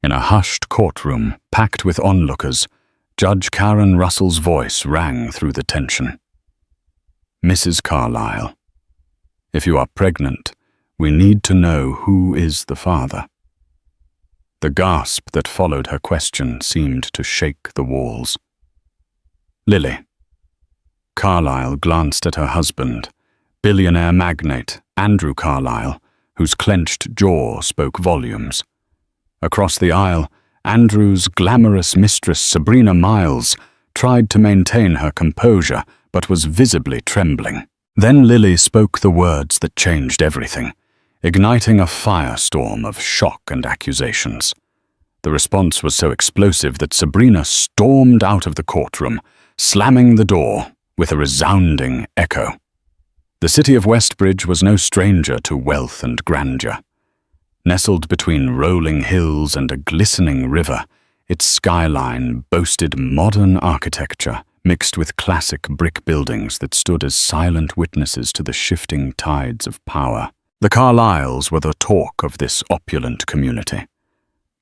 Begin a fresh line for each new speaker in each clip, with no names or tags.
In a hushed courtroom, packed with onlookers, Judge Karen Russell's voice rang through the tension. "Mrs. Carlyle, if you are pregnant, we need to know who is the father." The gasp that followed her question seemed to shake the walls. "Lily." Carlyle glanced at her husband, billionaire magnate Andrew Carlyle, whose clenched jaw spoke volumes. Across the aisle, Andrew's glamorous mistress Sabrina Miles tried to maintain her composure but was visibly trembling. Then Lily spoke the words that changed everything, igniting a firestorm of shock and accusations. The response was so explosive that Sabrina stormed out of the courtroom, slamming the door with a resounding echo. The city of Westbridge was no stranger to wealth and grandeur. Nestled between rolling hills and a glistening river, its skyline boasted modern architecture mixed with classic brick buildings that stood as silent witnesses to the shifting tides of power. The Carlyles were the talk of this opulent community.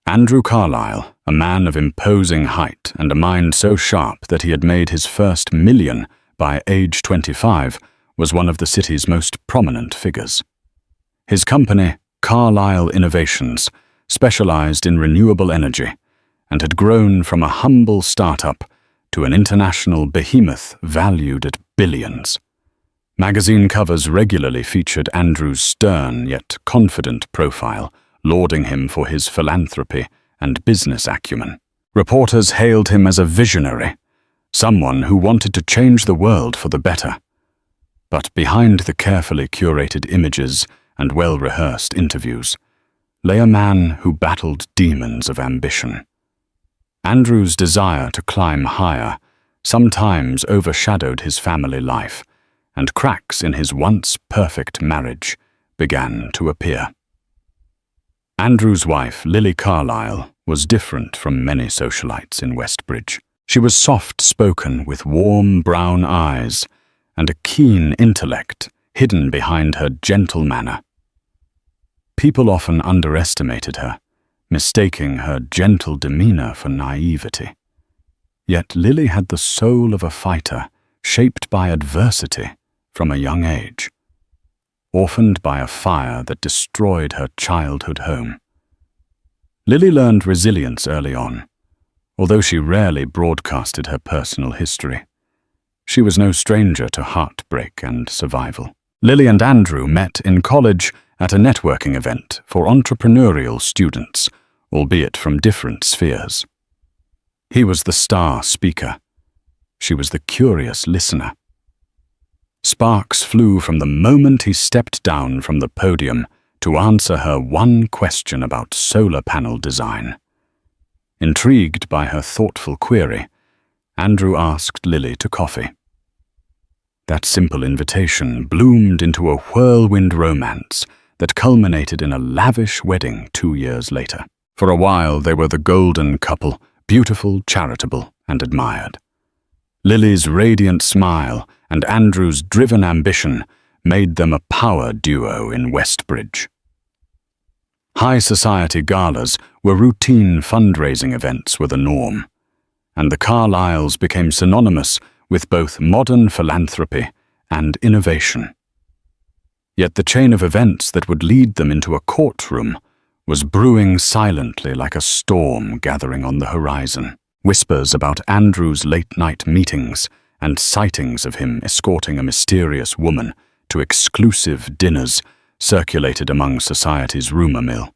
Andrew Carlyle, a man of imposing height and a mind so sharp that he had made his first million by age 25, was one of the city's most prominent figures. His company, Carlyle Innovations, specialized in renewable energy and had grown from a humble startup to an international behemoth valued at billions. Magazine covers regularly featured Andrew's stern yet confident profile, lauding him for his philanthropy and business acumen. Reporters hailed him as a visionary, someone who wanted to change the world for the better. But behind the carefully curated images and well-rehearsed interviews lay a man who battled demons of ambition. Andrew's desire to climb higher sometimes overshadowed his family life, and cracks in his once perfect marriage began to appear. Andrew's wife, Lily Carlyle, was different from many socialites in Westbridge. She was soft-spoken with warm brown eyes and a keen intellect hidden behind her gentle manner. People often underestimated her, mistaking her gentle demeanor for naivety. Yet Lily had the soul of a fighter, shaped by adversity from a young age. Orphaned by a fire that destroyed her childhood home, Lily learned resilience early on, although she rarely broadcasted her personal history. She was no stranger to heartbreak and survival. Lily and Andrew met in college at a networking event for entrepreneurial students, albeit from different spheres. He was the star speaker. She was the curious listener. Sparks flew from the moment he stepped down from the podium to answer her one question about solar panel design. Intrigued by her thoughtful query, Andrew asked Lily to coffee. That simple invitation bloomed into a whirlwind romance that culminated in a lavish wedding 2 years later. For a while they were the golden couple, beautiful, charitable, and admired. Lily's radiant smile and Andrew's driven ambition made them a power duo in Westbridge. High society galas where routine fundraising events were the norm, and the Carlyles became synonymous with both modern philanthropy and innovation. Yet the chain of events that would lead them into a courtroom was brewing silently like a storm gathering on the horizon. Whispers about Andrew's late-night meetings and sightings of him escorting a mysterious woman to exclusive dinners circulated among society's rumor mill.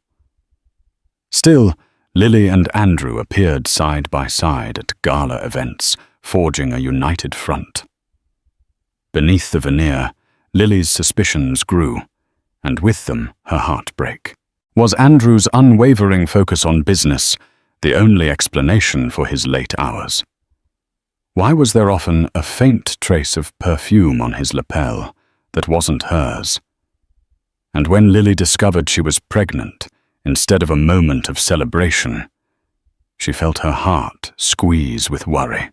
Still, Lily and Andrew appeared side by side at gala events, forging a united front. Beneath the veneer, Lily's suspicions grew, and with them her heartbreak. Was Andrew's unwavering focus on business the only explanation for his late hours? Why was there often a faint trace of perfume on his lapel that wasn't hers? And when Lily discovered she was pregnant, instead of a moment of celebration, she felt her heart squeeze with worry.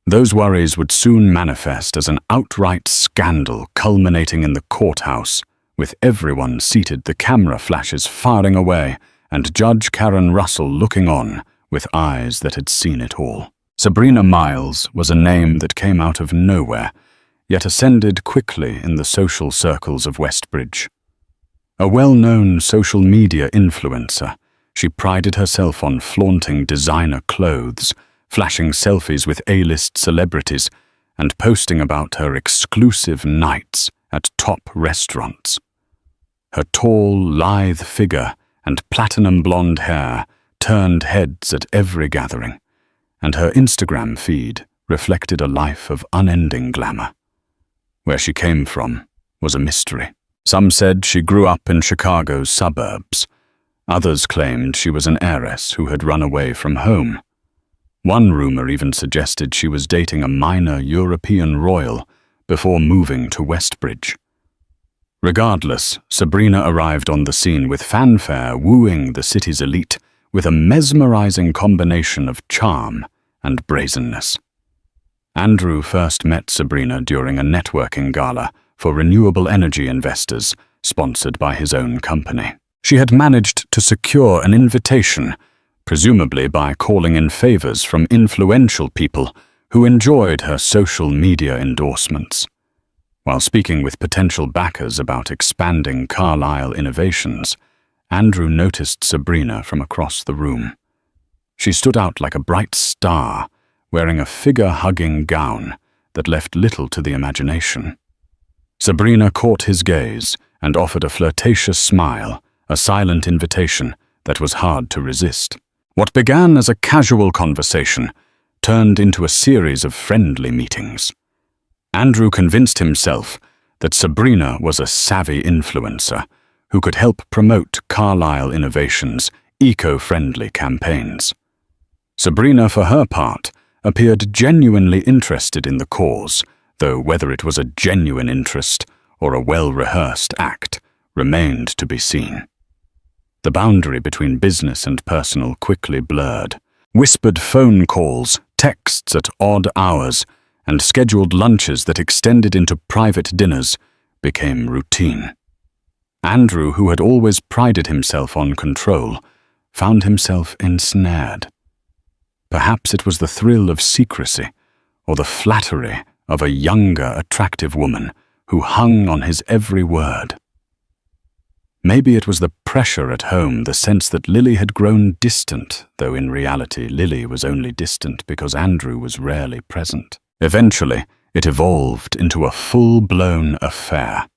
Those worries would soon manifest as an outright scandal culminating in the courthouse, with everyone seated, the camera flashes firing away, and Judge Karen Russell looking on with eyes that had seen it all. Sabrina Miles was a name that came out of nowhere, yet ascended quickly in the social circles of Westbridge. A well-known social media influencer, she prided herself on flaunting designer clothes, flashing selfies with A-list celebrities, and posting about her exclusive nights at top restaurants. Her tall, lithe figure and platinum blonde hair turned heads at every gathering, and her Instagram feed reflected a life of unending glamour. Where she came from was a mystery. Some said she grew up in Chicago's suburbs. Others claimed she was an heiress who had run away from home. One rumor even suggested she was dating a minor European royal before moving to Westbridge. Regardless, Sabrina arrived on the scene with fanfare, wooing the city's elite with a mesmerizing combination of charm and brazenness. Andrew first met Sabrina during a networking gala for renewable energy investors, sponsored by his own company. She had managed to secure an invitation, presumably by calling in favors from influential people who enjoyed her social media endorsements. While speaking with potential backers about expanding Carlyle innovations, Andrew noticed Sabrina from across the room. She stood out like a bright star, wearing a figure-hugging gown that left little to the imagination. Sabrina caught his gaze and offered a flirtatious smile, a silent invitation that was hard to resist. What began as a casual conversation turned into a series of friendly meetings. Andrew convinced himself that Sabrina was a savvy influencer who could help promote Carlyle Innovations' eco-friendly campaigns. Sabrina, for her part, appeared genuinely interested in the cause, though whether it was a genuine interest or a well-rehearsed act remained to be seen. The boundary between business and personal quickly blurred. Whispered phone calls, texts at odd hours, and scheduled lunches that extended into private dinners became routine. Andrew, who had always prided himself on control, found himself ensnared. Perhaps it was the thrill of secrecy, or the flattery of a younger, attractive woman who hung on his every word. Maybe it was the pressure at home, the sense that Lily had grown distant, though in reality Lily was only distant because Andrew was rarely present. Eventually, it evolved into a full-blown affair.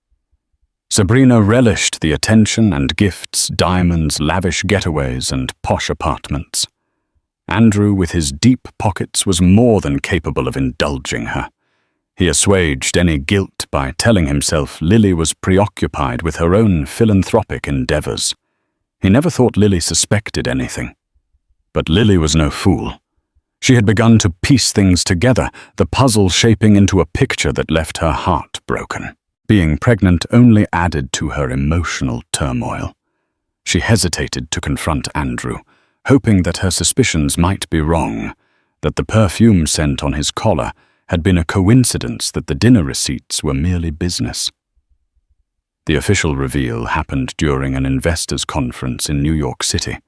Sabrina relished the attention and gifts, diamonds, lavish getaways, and posh apartments. Andrew, with his deep pockets, was more than capable of indulging her. He assuaged any guilt by telling himself Lily was preoccupied with her own philanthropic endeavors. He never thought Lily suspected anything. But Lily was no fool. She had begun to piece things together, the puzzle shaping into a picture that left her heart broken. Being pregnant only added to her emotional turmoil. She hesitated to confront Andrew, hoping that her suspicions might be wrong, that the perfume scent on his collar had been a coincidence, that the dinner receipts were merely business. The official reveal happened during an investors' conference in New York City.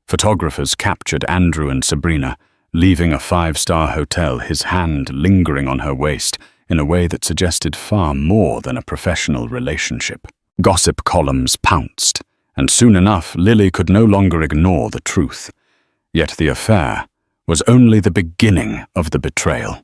Photographers captured Andrew and Sabrina leaving a five-star hotel, his hand lingering on her waist in a way that suggested far more than a professional relationship. Gossip columns pounced, and soon enough Lily could no longer ignore the truth. Yet the affair was only the beginning of the betrayal.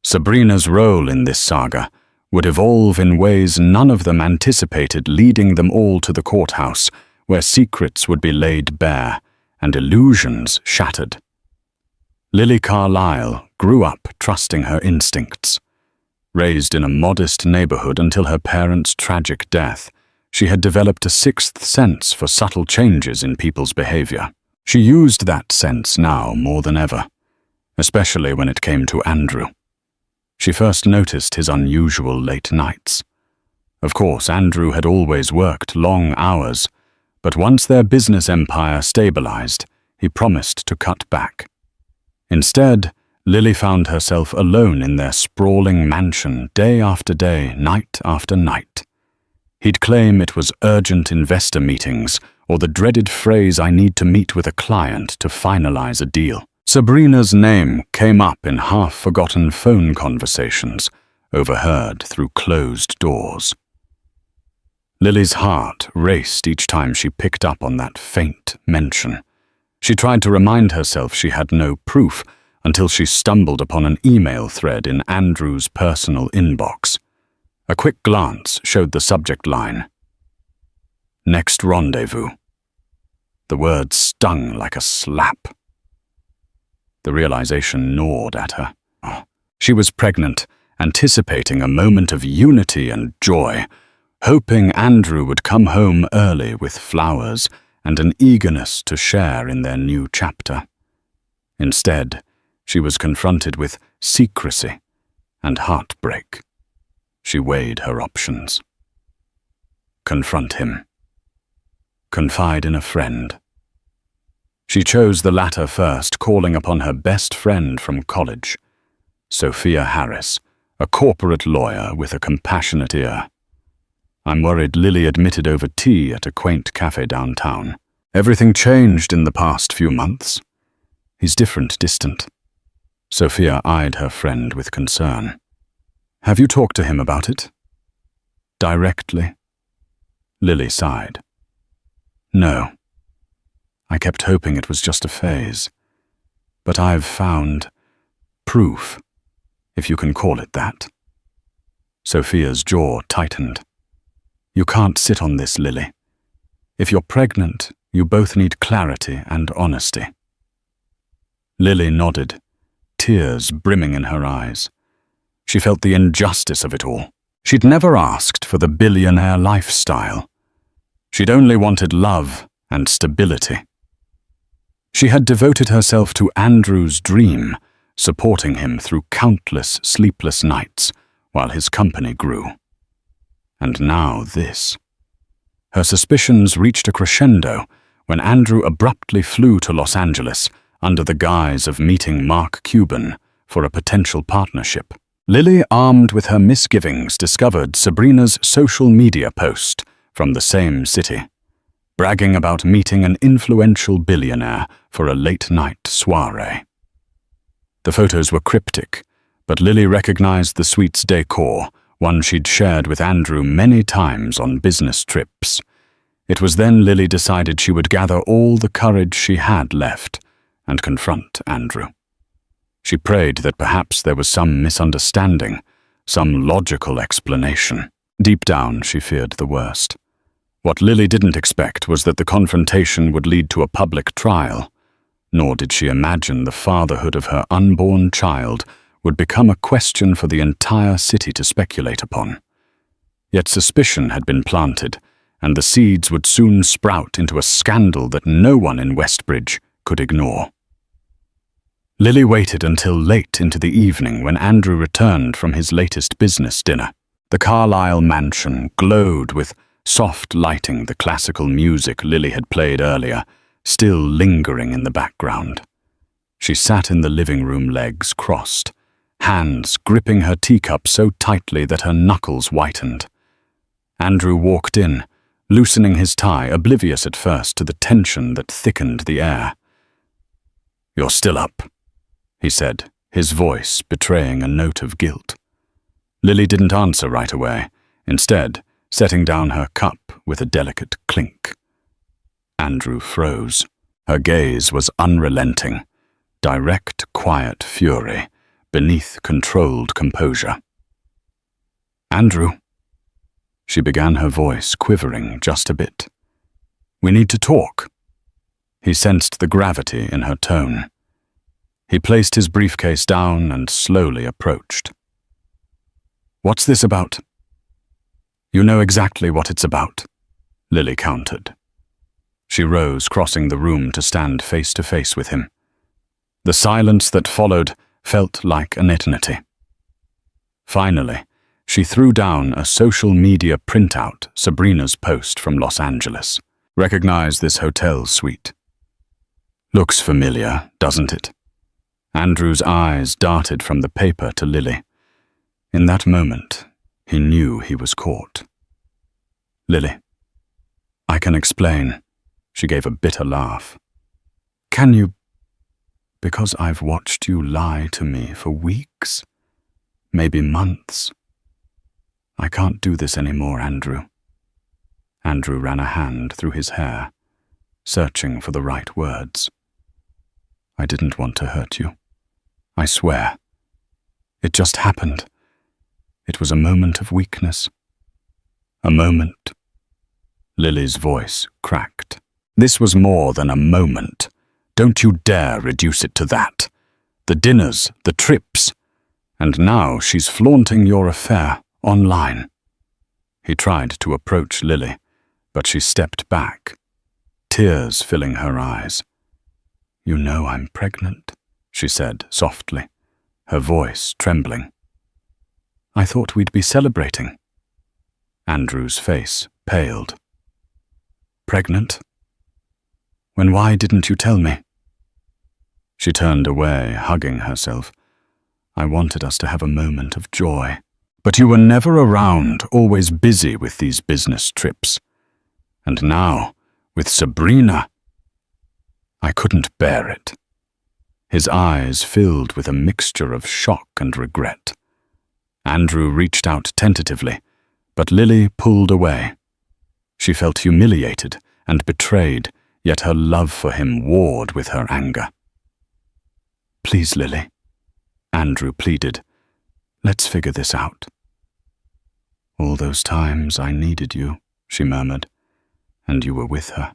Sabrina's role in this saga would evolve in ways none of them anticipated, leading them all to the courthouse, where secrets would be laid bare and illusions shattered. Lily Carlyle grew up trusting her instincts. Raised in a modest neighborhood until her parents' tragic death, she had developed a sixth sense for subtle changes in people's behavior. She used that sense now more than ever, especially when it came to Andrew. She first noticed his unusual late nights. Of course, Andrew had always worked long hours, but once their business empire stabilized, he promised to cut back. Instead, Lily found herself alone in their sprawling mansion day after day, night after night. He'd claim it was urgent investor meetings or the dreaded phrase, "I need to meet with a client to finalize a deal." Sabrina's name came up in half-forgotten phone conversations, overheard through closed doors. Lily's heart raced each time she picked up on that faint mention. She tried to remind herself she had no proof until she stumbled upon an email thread in Andrew's personal inbox. A quick glance showed the subject line, "Next rendezvous." The words stung like a slap. The realization gnawed at her. She was pregnant, anticipating a moment of unity and joy, hoping Andrew would come home early with flowers and an eagerness to share in their new chapter. Instead, she was confronted with secrecy and heartbreak. She weighed her options. Confront him. Confide in a friend. She chose the latter first, calling upon her best friend from college, Sophia Harris, a corporate lawyer with a compassionate ear. "I'm worried," Lily admitted over tea at a quaint cafe downtown. "Everything changed in the past few months. He's different, distant." Sophia eyed her friend with concern. "Have you talked to him about it?" "Directly?" Lily sighed. "No. I kept hoping it was just a phase. But I've found proof, if you can call it that." Sophia's jaw tightened. "You can't sit on this, Lily. If you're pregnant, you both need clarity and honesty." Lily nodded, tears brimming in her eyes. She felt the injustice of it all. She'd never asked for the billionaire lifestyle. She'd only wanted love and stability. She had devoted herself to Andrew's dream, supporting him through countless sleepless nights while his company grew. And now this. Her suspicions reached a crescendo when Andrew abruptly flew to Los Angeles under the guise of meeting Mark Cuban for a potential partnership. Lily, armed with her misgivings, discovered Sabrina's social media post from the same city, bragging about meeting an influential billionaire for a late-night soiree. The photos were cryptic, but Lily recognized the suite's decor, one she'd shared with Andrew many times on business trips. It was then Lily decided she would gather all the courage she had left and confront Andrew. She prayed that perhaps there was some misunderstanding, some logical explanation. Deep down, she feared the worst. What Lily didn't expect was that the confrontation would lead to a public trial, nor did she imagine the fatherhood of her unborn child would become a question for the entire city to speculate upon. Yet suspicion had been planted, and the seeds would soon sprout into a scandal that no one in Westbridge could ignore. Lily waited until late into the evening when Andrew returned from his latest business dinner. The Carlisle mansion glowed with soft lighting, the classical music Lily had played earlier, still lingering in the background. She sat in the living room, legs crossed, hands gripping her teacup so tightly that her knuckles whitened. Andrew walked in, loosening his tie, oblivious at first to the tension that thickened the air. "You're still up," he said, his voice betraying a note of guilt. Lily didn't answer right away, instead setting down her cup with a delicate clink. Andrew froze. Her gaze was unrelenting, direct, quiet fury beneath controlled composure. "Andrew," she began, her voice quivering just a bit. "We need to talk." He sensed the gravity in her tone. He placed his briefcase down and slowly approached. "What's this about?" "You know exactly what it's about," Lily countered. She rose, crossing the room to stand face to face with him. The silence that followed felt like an eternity. Finally, she threw down a social media printout, Sabrina's post from Los Angeles. "Recognize this hotel suite. Looks familiar, doesn't it?" Andrew's eyes darted from the paper to Lily. In that moment, he knew he was caught. "Lily, I can explain," She gave a bitter laugh. Can you? Because I've watched you lie to me for weeks, maybe months. I can't do this anymore, Andrew. Andrew ran a hand through his hair, searching for the right words. I didn't want to hurt you. I swear. It just happened. It was a moment of weakness. A moment. Lily's voice cracked. This was more than a moment. Don't you dare reduce it to that. The dinners, the trips, and now she's flaunting your affair online. He tried to approach Lily, but she stepped back, tears filling her eyes. You know I'm pregnant, she said softly, her voice trembling. I thought we'd be celebrating. Andrew's face paled. Pregnant? Why didn't you tell me? She turned away, hugging herself. I wanted us to have a moment of joy. But you were never around, always busy with these business trips. And now, with Sabrina, I couldn't bear it. His eyes filled with a mixture of shock and regret. Andrew reached out tentatively, but Lily pulled away. She felt humiliated and betrayed, yet her love for him warred with her anger. Please, Lily, Andrew pleaded. Let's figure this out. All those times I needed you, she murmured, and you were with her.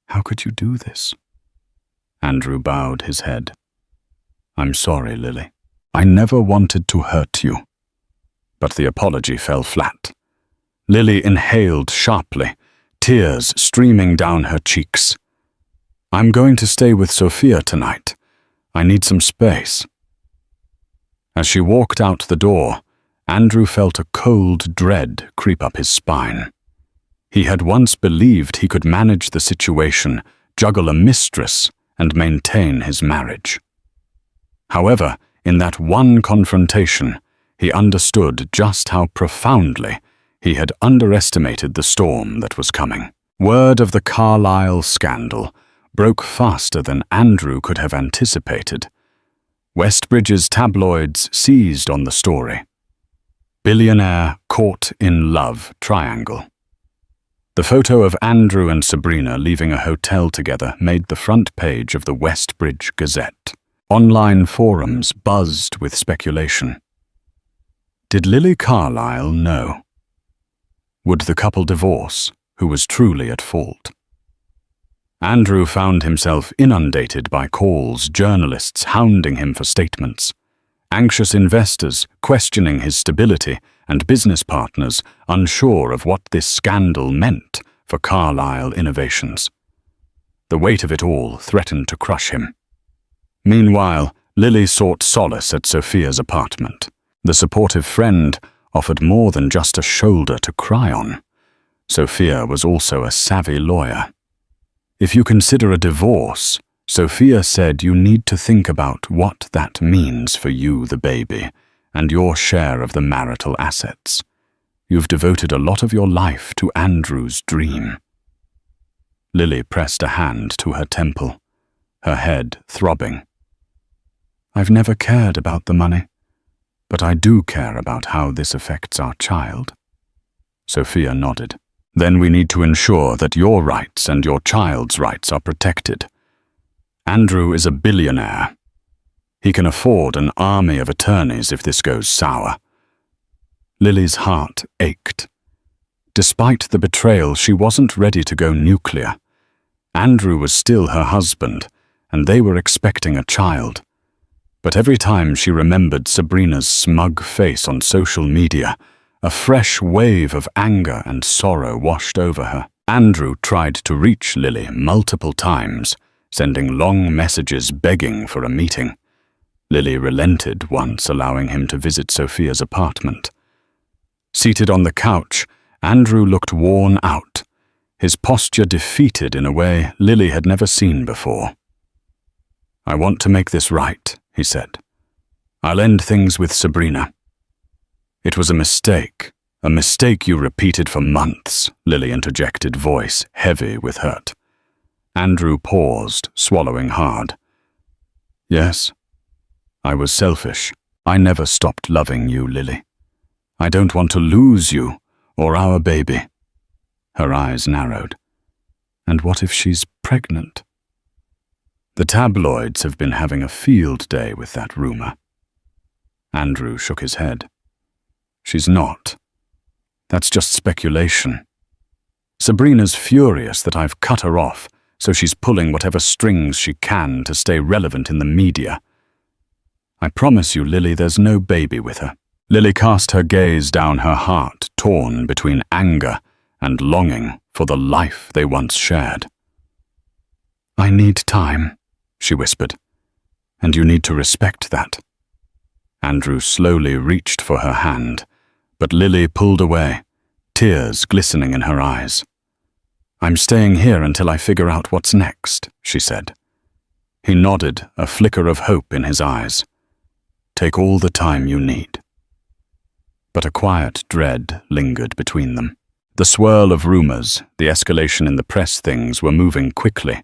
How could you do this? Andrew bowed his head. I'm sorry, Lily. I never wanted to hurt you. But the apology fell flat. Lily inhaled sharply, tears streaming down her cheeks. I'm going to stay with Sophia tonight. I need some space. As she walked out the door, Andrew felt a cold dread creep up his spine. He had once believed he could manage the situation, juggle a mistress, and maintain his marriage. However, in that one confrontation, he understood just how profoundly he had underestimated the storm that was coming. Word of the Carlisle scandal broke faster than Andrew could have anticipated. Westbridge's tabloids seized on the story. Billionaire caught in love triangle. The photo of Andrew and Sabrina leaving a hotel together made the front page of the Westbridge Gazette. Online forums buzzed with speculation. Did Lily Carlisle know? Would the couple divorce, who was truly at fault? Andrew found himself inundated by calls, journalists hounding him for statements, anxious investors questioning his stability, and business partners unsure of what this scandal meant for Carlisle Innovations. The weight of it all threatened to crush him. Meanwhile, Lily sought solace at Sophia's apartment. The supportive friend offered more than just a shoulder to cry on. Sophia was also a savvy lawyer. If you consider a divorce, Sophia said you need to think about what that means for you, the baby, and your share of the marital assets. You've devoted a lot of your life to Andrew's dream. Lily pressed a hand to her temple, her head throbbing. I've never cared about the money, but I do care about how this affects our child. Sophia nodded. Then we need to ensure that your rights and your child's rights are protected. Andrew is a billionaire. He can afford an army of attorneys if this goes sour. Lily's heart ached. Despite the betrayal, she wasn't ready to go nuclear. Andrew was still her husband, and they were expecting a child. But every time she remembered Sabrina's smug face on social media, a fresh wave of anger and sorrow washed over her. Andrew tried to reach Lily multiple times, sending long messages begging for a meeting. Lily relented once, allowing him to visit Sophia's apartment. Seated on the couch, Andrew looked worn out, his posture defeated in a way Lily had never seen before. I want to make this right, he said. I'll end things with Sabrina. It was a mistake you repeated for months, Lily interjected, voice heavy with hurt. Andrew paused, swallowing hard. Yes, I was selfish. I never stopped loving you, Lily. I don't want to lose you or our baby. Her eyes narrowed. And what if she's pregnant? The tabloids have been having a field day with that rumor. Andrew shook his head. She's not. That's just speculation. Sabrina's furious that I've cut her off, so she's pulling whatever strings she can to stay relevant in the media. I promise you, Lily, there's no baby with her. Lily cast her gaze down her heart, torn between anger and longing for the life they once shared. I need time, she whispered, and you need to respect that. Andrew slowly reached for her hand, but Lily pulled away, tears glistening in her eyes. I'm staying here until I figure out what's next, she said. He nodded, a flicker of hope in his eyes. Take all the time you need. But a quiet dread lingered between them. The swirl of rumors, the escalation in the press things were moving quickly,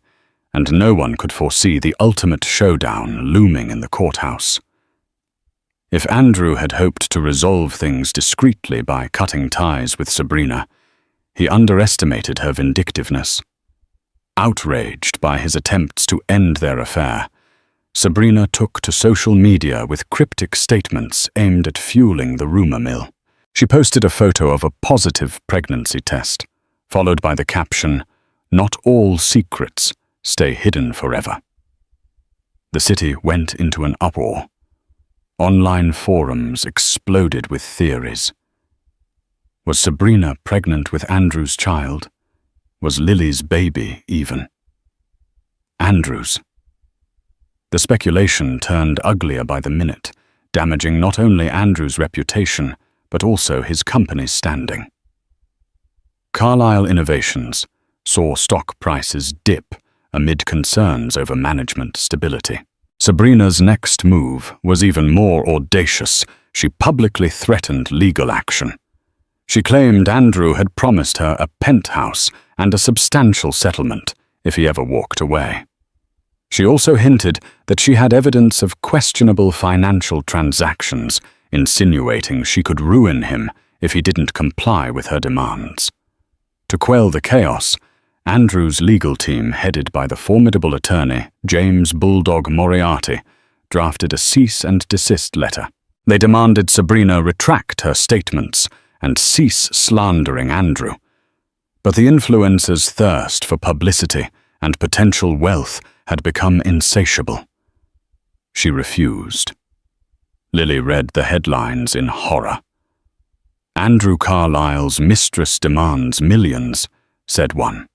and no one could foresee the ultimate showdown looming in the courthouse. If Andrew had hoped to resolve things discreetly by cutting ties with Sabrina, he underestimated her vindictiveness. Outraged by his attempts to end their affair, Sabrina took to social media with cryptic statements aimed at fueling the rumor mill. She posted a photo of a positive pregnancy test, followed by the caption, "Not all secrets stay hidden forever." The city went into an uproar. Online forums exploded with theories. Was Sabrina pregnant with Andrew's child? Was Lily's baby even? Andrew's. The speculation turned uglier by the minute, damaging not only Andrew's reputation, but also his company's standing. Carlyle Innovations saw stock prices dip amid concerns over management stability. Sabrina's next move was even more audacious. She publicly threatened legal action. She claimed Andrew had promised her a penthouse and a substantial settlement if he ever walked away. She also hinted that she had evidence of questionable financial transactions, insinuating she could ruin him if he didn't comply with her demands. To quell the chaos, Andrew's legal team, headed by the formidable attorney James Bulldog Moriarty, drafted a cease and desist letter. They demanded Sabrina retract her statements and cease slandering Andrew. But the influencer's thirst for publicity and potential wealth had become insatiable. She refused. Lily read the headlines in horror. Andrew Carlisle's mistress demands millions, said one.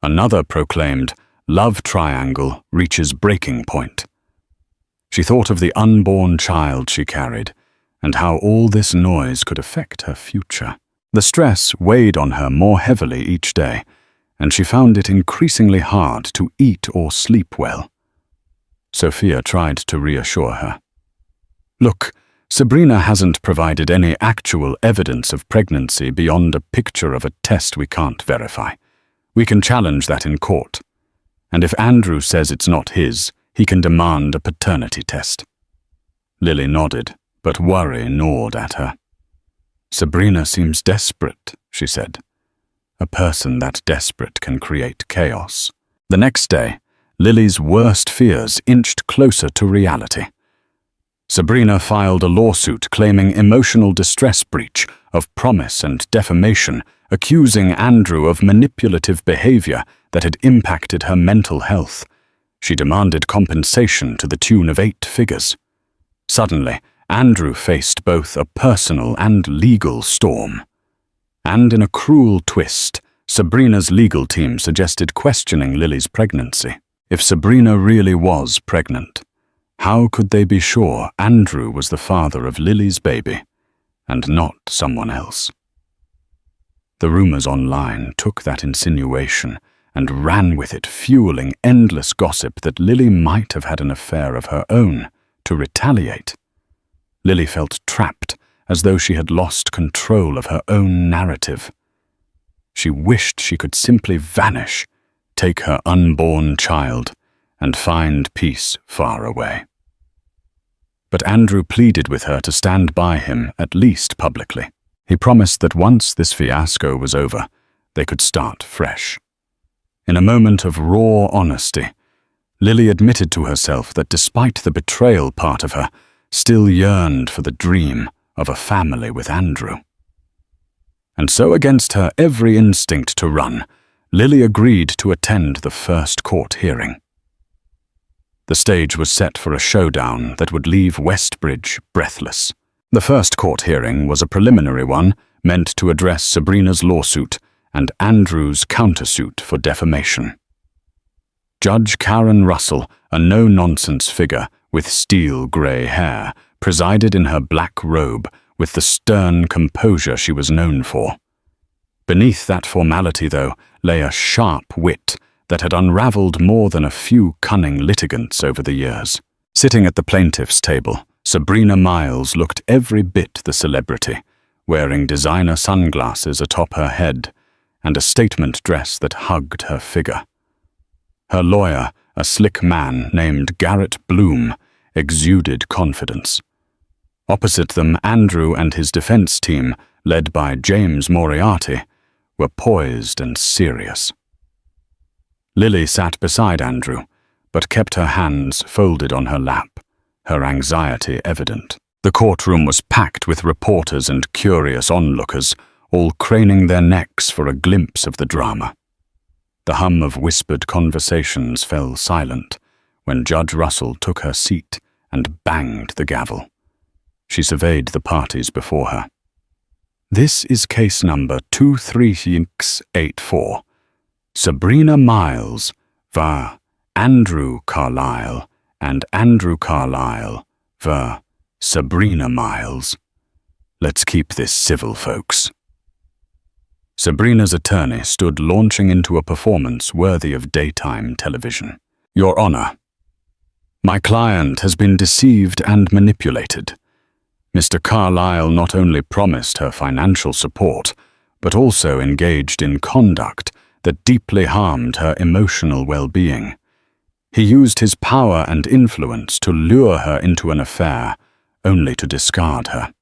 Another proclaimed, love triangle reaches breaking point. She thought of the unborn child she carried, and how all this noise could affect her future. The stress weighed on her more heavily each day, and she found it increasingly hard to eat or sleep well. Sophia tried to reassure her. Look, Sabrina hasn't provided any actual evidence of pregnancy beyond a picture of a test we can't verify. We can challenge that in court. And if Andrew says it's not his, he can demand a paternity test. Lily nodded, but worry gnawed at her. Sabrina seems desperate, she said. A person that desperate can create chaos. The next day, Lily's worst fears inched closer to reality. Sabrina filed a lawsuit claiming emotional distress breach of promise and defamation, accusing Andrew of manipulative behavior that had impacted her mental health. She demanded compensation to the tune of 8 figures. Suddenly, Andrew faced both a personal and legal storm. And in a cruel twist, Sabrina's legal team suggested questioning Lily's pregnancy. If Sabrina really was pregnant, how could they be sure Andrew was the father of Lily's baby and not someone else? The rumors online took that insinuation and ran with it, fueling endless gossip that Lily might have had an affair of her own to retaliate. Lily felt trapped, as though she had lost control of her own narrative. She wished she could simply vanish, take her unborn child and find peace far away. But Andrew pleaded with her to stand by him, at least publicly. He promised that once this fiasco was over, they could start fresh. In a moment of raw honesty, Lily admitted to herself that despite the betrayal part of her, still yearned for the dream of a family with Andrew. And so, against her every instinct to run, Lily agreed to attend the first court hearing. The stage was set for a showdown that would leave Westbridge breathless. The first court hearing was a preliminary one meant to address Sabrina's lawsuit and Andrew's countersuit for defamation. Judge Karen Russell, a no-nonsense figure with steel-grey hair, presided in her black robe with the stern composure she was known for. Beneath that formality, though, lay a sharp wit that had unraveled more than a few cunning litigants over the years. Sitting at the plaintiff's table, Sabrina Miles looked every bit the celebrity, wearing designer sunglasses atop her head and a statement dress that hugged her figure. Her lawyer, a slick man named Garrett Bloom, exuded confidence. Opposite them, Andrew and his defense team, led by James Moriarty, were poised and serious. Lily sat beside Andrew, but kept her hands folded on her lap, her anxiety evident. The courtroom was packed with reporters and curious onlookers, all craning their necks for a glimpse of the drama. The hum of whispered conversations fell silent when Judge Russell took her seat and banged the gavel. She surveyed the parties before her. This is case number 2384. Sabrina Miles v. Andrew Carlisle and Andrew Carlisle v. Sabrina Miles. Let's keep this civil, folks. Sabrina's attorney stood launching into a performance worthy of daytime television. Your Honor, my client has been deceived and manipulated. Mr. Carlisle not only promised her financial support, but also engaged in conduct that deeply harmed her emotional well-being. He used his power and influence to lure her into an affair, only to discard her.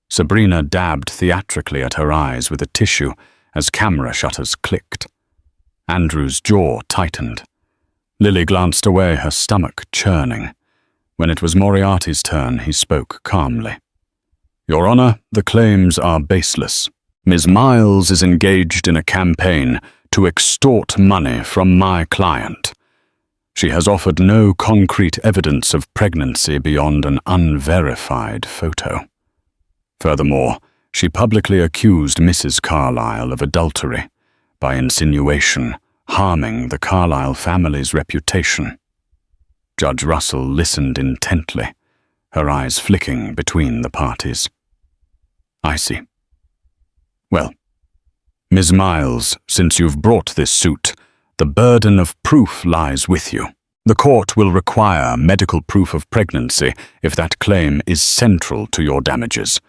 Sabrina dabbed theatrically at her eyes with a tissue as camera shutters clicked. Andrew's jaw tightened. Lily glanced away, her stomach churning. When it was Moriarty's turn, he spoke calmly. Your Honor, the claims are baseless. Ms. Miles is engaged in a campaign to extort money from my client. She has offered no concrete evidence of pregnancy beyond an unverified photo. Furthermore, she publicly accused Mrs. Carlisle of adultery, by insinuation, harming the Carlisle family's reputation. Judge Russell listened intently, her eyes flicking between the parties. I see. Well, Ms. Miles, since you've brought this suit, the burden of proof lies with you. The court will require medical proof of pregnancy if that claim is central to your damages.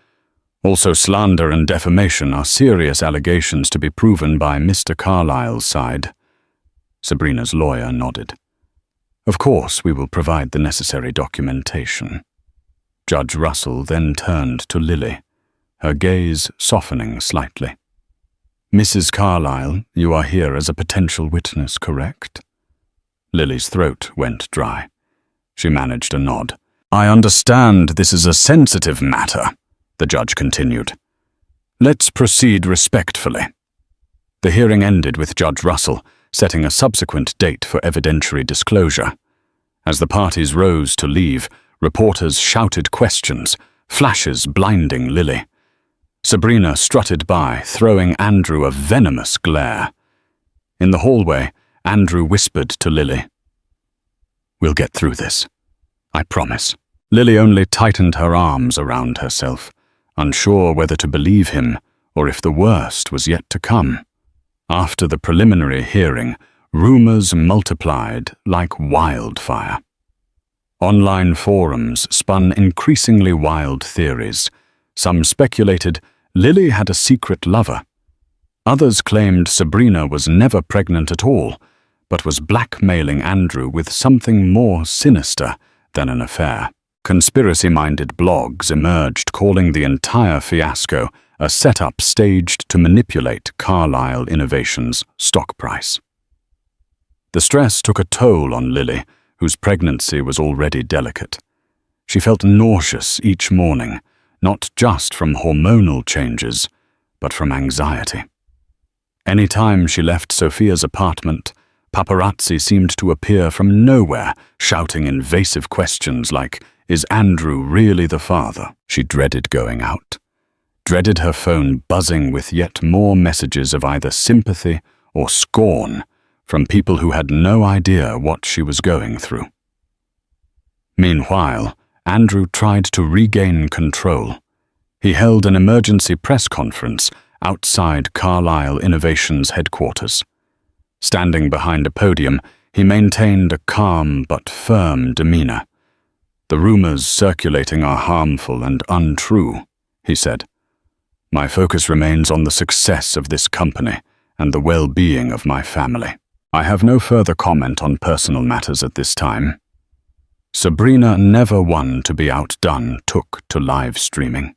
Also, slander and defamation are serious allegations to be proven by Mr. Carlisle's side. Sabrina's lawyer nodded. Of course, we will provide the necessary documentation. Judge Russell then turned to Lily, her gaze softening slightly. Mrs. Carlisle, you are here as a potential witness, correct? Lily's throat went dry. She managed a nod. I understand this is a sensitive matter, the judge continued. Let's proceed respectfully. The hearing ended with Judge Russell setting a subsequent date for evidentiary disclosure. As the parties rose to leave, reporters shouted questions, flashes blinding Lily. Sabrina strutted by, throwing Andrew a venomous glare. In the hallway, Andrew whispered to Lily, We'll get through this. I promise. Lily only tightened her arms around herself, unsure whether to believe him or if the worst was yet to come. After the preliminary hearing, rumors multiplied like wildfire. Online forums spun increasingly wild theories. Some speculated Lily had a secret lover. Others claimed Sabrina was never pregnant at all, but was blackmailing Andrew with something more sinister than an affair. Conspiracy-minded blogs emerged, calling the entire fiasco a setup staged to manipulate Carlyle Innovations' stock price. The stress took a toll on Lily, whose pregnancy was already delicate. She felt nauseous each morning, not just from hormonal changes, but from anxiety. Any time she left Sophia's apartment, paparazzi seemed to appear from nowhere, shouting invasive questions like, "Is Andrew really the father?" She dreaded going out, dreaded her phone buzzing with yet more messages of either sympathy or scorn from people who had no idea what she was going through. Meanwhile, Andrew tried to regain control. He held an emergency press conference outside Carlyle Innovations headquarters. Standing behind a podium, he maintained a calm but firm demeanor. "The rumors circulating are harmful and untrue," he said. "My focus remains on the success of this company and the well-being of my family. I have no further comment on personal matters at this time." Sabrina, never one to be outdone, took to live streaming.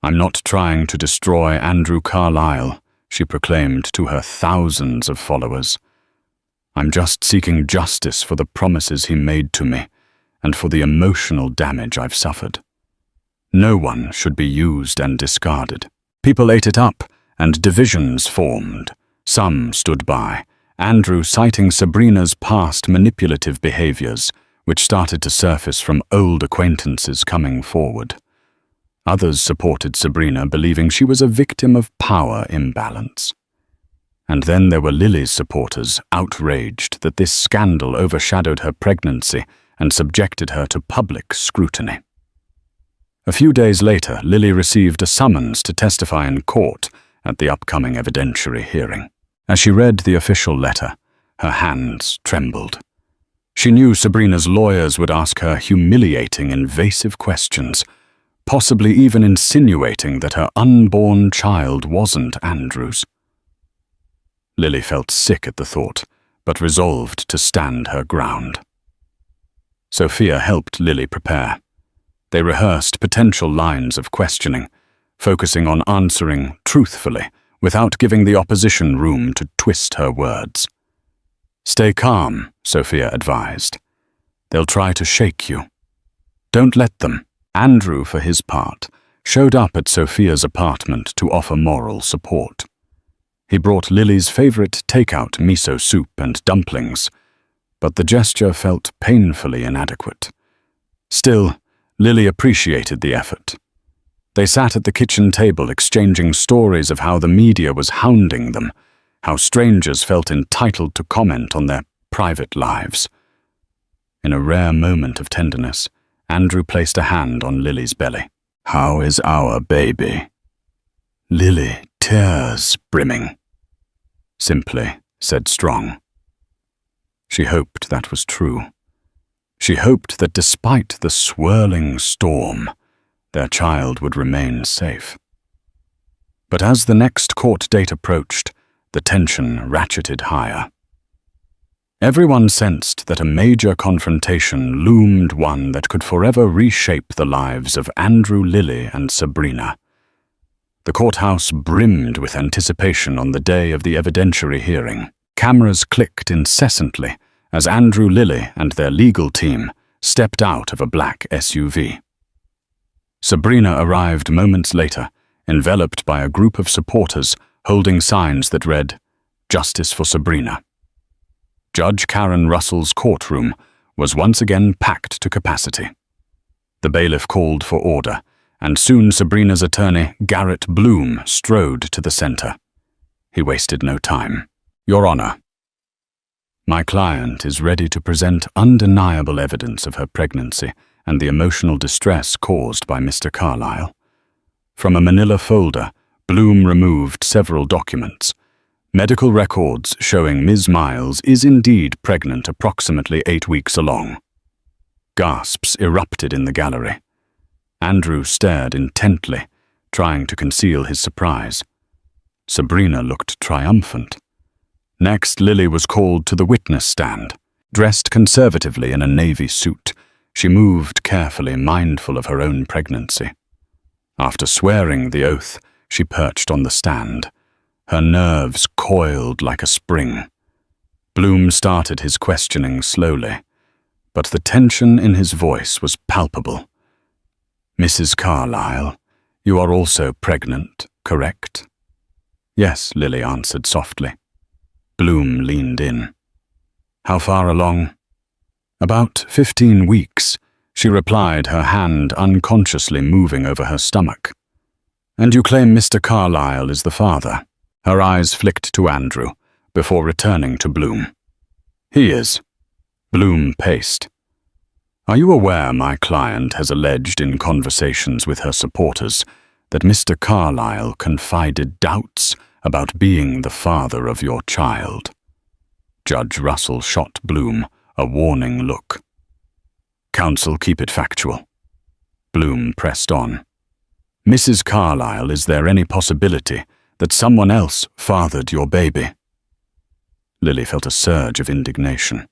"I'm not trying to destroy Andrew Carlyle," she proclaimed to her thousands of followers. "I'm just seeking justice for the promises he made to me and for the emotional damage I've suffered. No one should be used and discarded." People ate it up, and divisions formed. Some stood by, Andrew citing Sabrina's past manipulative behaviors, which started to surface from old acquaintances coming forward. Others supported Sabrina, believing she was a victim of power imbalance. And then there were Lily's supporters, outraged that this scandal overshadowed her pregnancy and subjected her to public scrutiny. A few days later, Lily received a summons to testify in court at the upcoming evidentiary hearing. As she read the official letter, her hands trembled. She knew Sabrina's lawyers would ask her humiliating, invasive questions, possibly even insinuating that her unborn child wasn't Andrew's. Lily felt sick at the thought, but resolved to stand her ground. Sophia helped Lily prepare. They rehearsed potential lines of questioning, focusing on answering truthfully without giving the opposition room to twist her words. "Stay calm," Sophia advised. "They'll try to shake you. Don't let them." Andrew, for his part, showed up at Sophia's apartment to offer moral support. He brought Lily's favorite takeout miso soup and dumplings, but the gesture felt painfully inadequate. Still, Lily appreciated the effort. They sat at the kitchen table exchanging stories of how the media was hounding them, how strangers felt entitled to comment on their private lives. In a rare moment of tenderness, Andrew placed a hand on Lily's belly. "How is our baby?" Lily, tears brimming. "Simply," said Strong. She hoped that was true. She hoped that despite the swirling storm, their child would remain safe. But as the next court date approached, the tension ratcheted higher. Everyone sensed that a major confrontation loomed, one that could forever reshape the lives of Andrew, Lily, and Sabrina. The courthouse brimmed with anticipation on the day of the evidentiary hearing. Cameras clicked incessantly as Andrew, Lily, and their legal team stepped out of a black SUV. Sabrina arrived moments later, enveloped by a group of supporters holding signs that read, "Justice for Sabrina." Judge Karen Russell's courtroom was once again packed to capacity. The bailiff called for order, and soon Sabrina's attorney, Garrett Bloom, strode to the center. He wasted no time. "Your Honor, my client is ready to present undeniable evidence of her pregnancy and the emotional distress caused by Mr. Carlyle." From a manila folder, Bloom removed several documents. Medical records showing Ms. Miles is indeed pregnant approximately 8 weeks along. Gasps erupted in the gallery. Andrew stared intently, trying to conceal his surprise. Sabrina looked triumphant. Next, Lily was called to the witness stand. Dressed conservatively in a navy suit, she moved carefully, mindful of her own pregnancy. After swearing the oath, she perched on the stand. Her nerves coiled like a spring. Bloom started his questioning slowly, but the tension in his voice was palpable. "Mrs. Carlyle, you are also pregnant, correct?" "Yes," Lily answered softly. Bloom leaned in. "How far along?" "About 15 weeks," she replied, her hand unconsciously moving over her stomach. "And you claim Mr. Carlyle is the father?" Her eyes flicked to Andrew, before returning to Bloom. "He is." Bloom paced. "Are you aware my client has alleged in conversations with her supporters that Mr. Carlyle confided doubts about being the father of your child?" Judge Russell shot Bloom a warning look. "Counsel, keep it factual." Bloom pressed on. "Mrs. Carlyle, is there any possibility that someone else fathered your baby?" Lily felt a surge of indignation.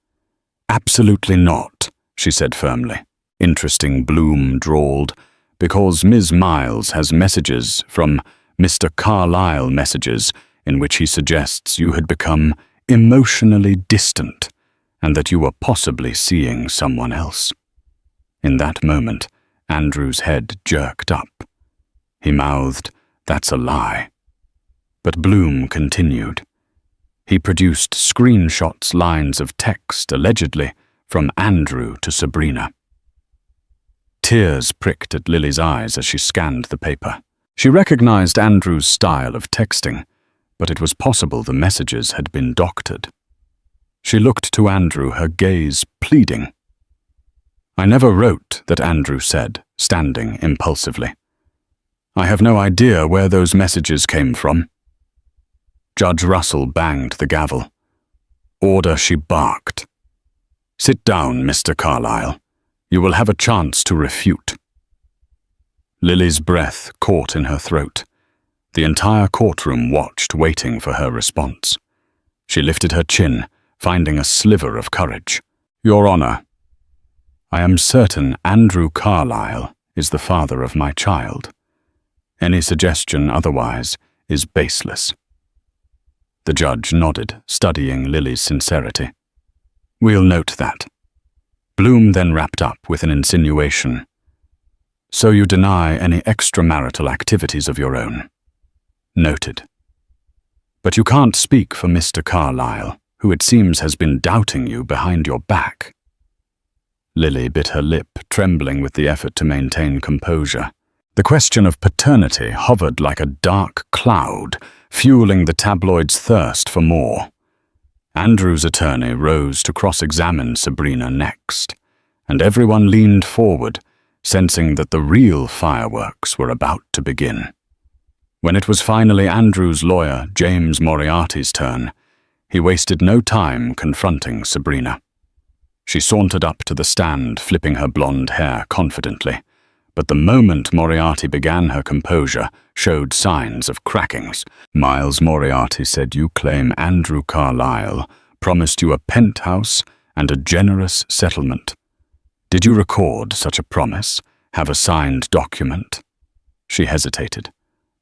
"Absolutely not," she said firmly. "Interesting," Bloom drawled, "because Ms. Miles has messages from Mr. Carlyle, messages in which he suggests you had become emotionally distant and that you were possibly seeing someone else." In that moment, Andrew's head jerked up. He mouthed, "That's a lie." But Bloom continued. He produced screenshots, lines of text, allegedly from Andrew to Sabrina. Tears pricked at Lily's eyes as she scanned the paper. She recognized Andrew's style of texting, but it was possible the messages had been doctored. She looked to Andrew, her gaze pleading. "I never wrote that," Andrew said, standing impulsively. "I have no idea where those messages came from." Judge Russell banged the gavel. "Order," she barked. "Sit down, Mr. Carlyle. You will have a chance to refute." Lily's breath caught in her throat. The entire courtroom watched, waiting for her response. She lifted her chin, finding a sliver of courage. "Your Honor, I am certain Andrew Carlyle is the father of my child. Any suggestion otherwise is baseless." The judge nodded, studying Lily's sincerity. "We'll note that." Bloom then wrapped up with an insinuation. "So you deny any extramarital activities of your own?" "Noted." "But you can't speak for Mr. Carlyle, who it seems has been doubting you behind your back." Lily bit her lip, trembling with the effort to maintain composure. The question of paternity hovered like a dark cloud, fueling the tabloid's thirst for more. Andrew's attorney rose to cross-examine Sabrina next, and everyone leaned forward, sensing that the real fireworks were about to begin. When it was finally Andrew's lawyer, James Moriarty's turn, he wasted no time confronting Sabrina. She sauntered up to the stand, flipping her blonde hair confidently, but the moment Moriarty began, her composure showed signs of crackings. "Miles Moriarty said you claim Andrew Carlyle promised you a penthouse and a generous settlement. Did you record such a promise? Have a signed document?" She hesitated,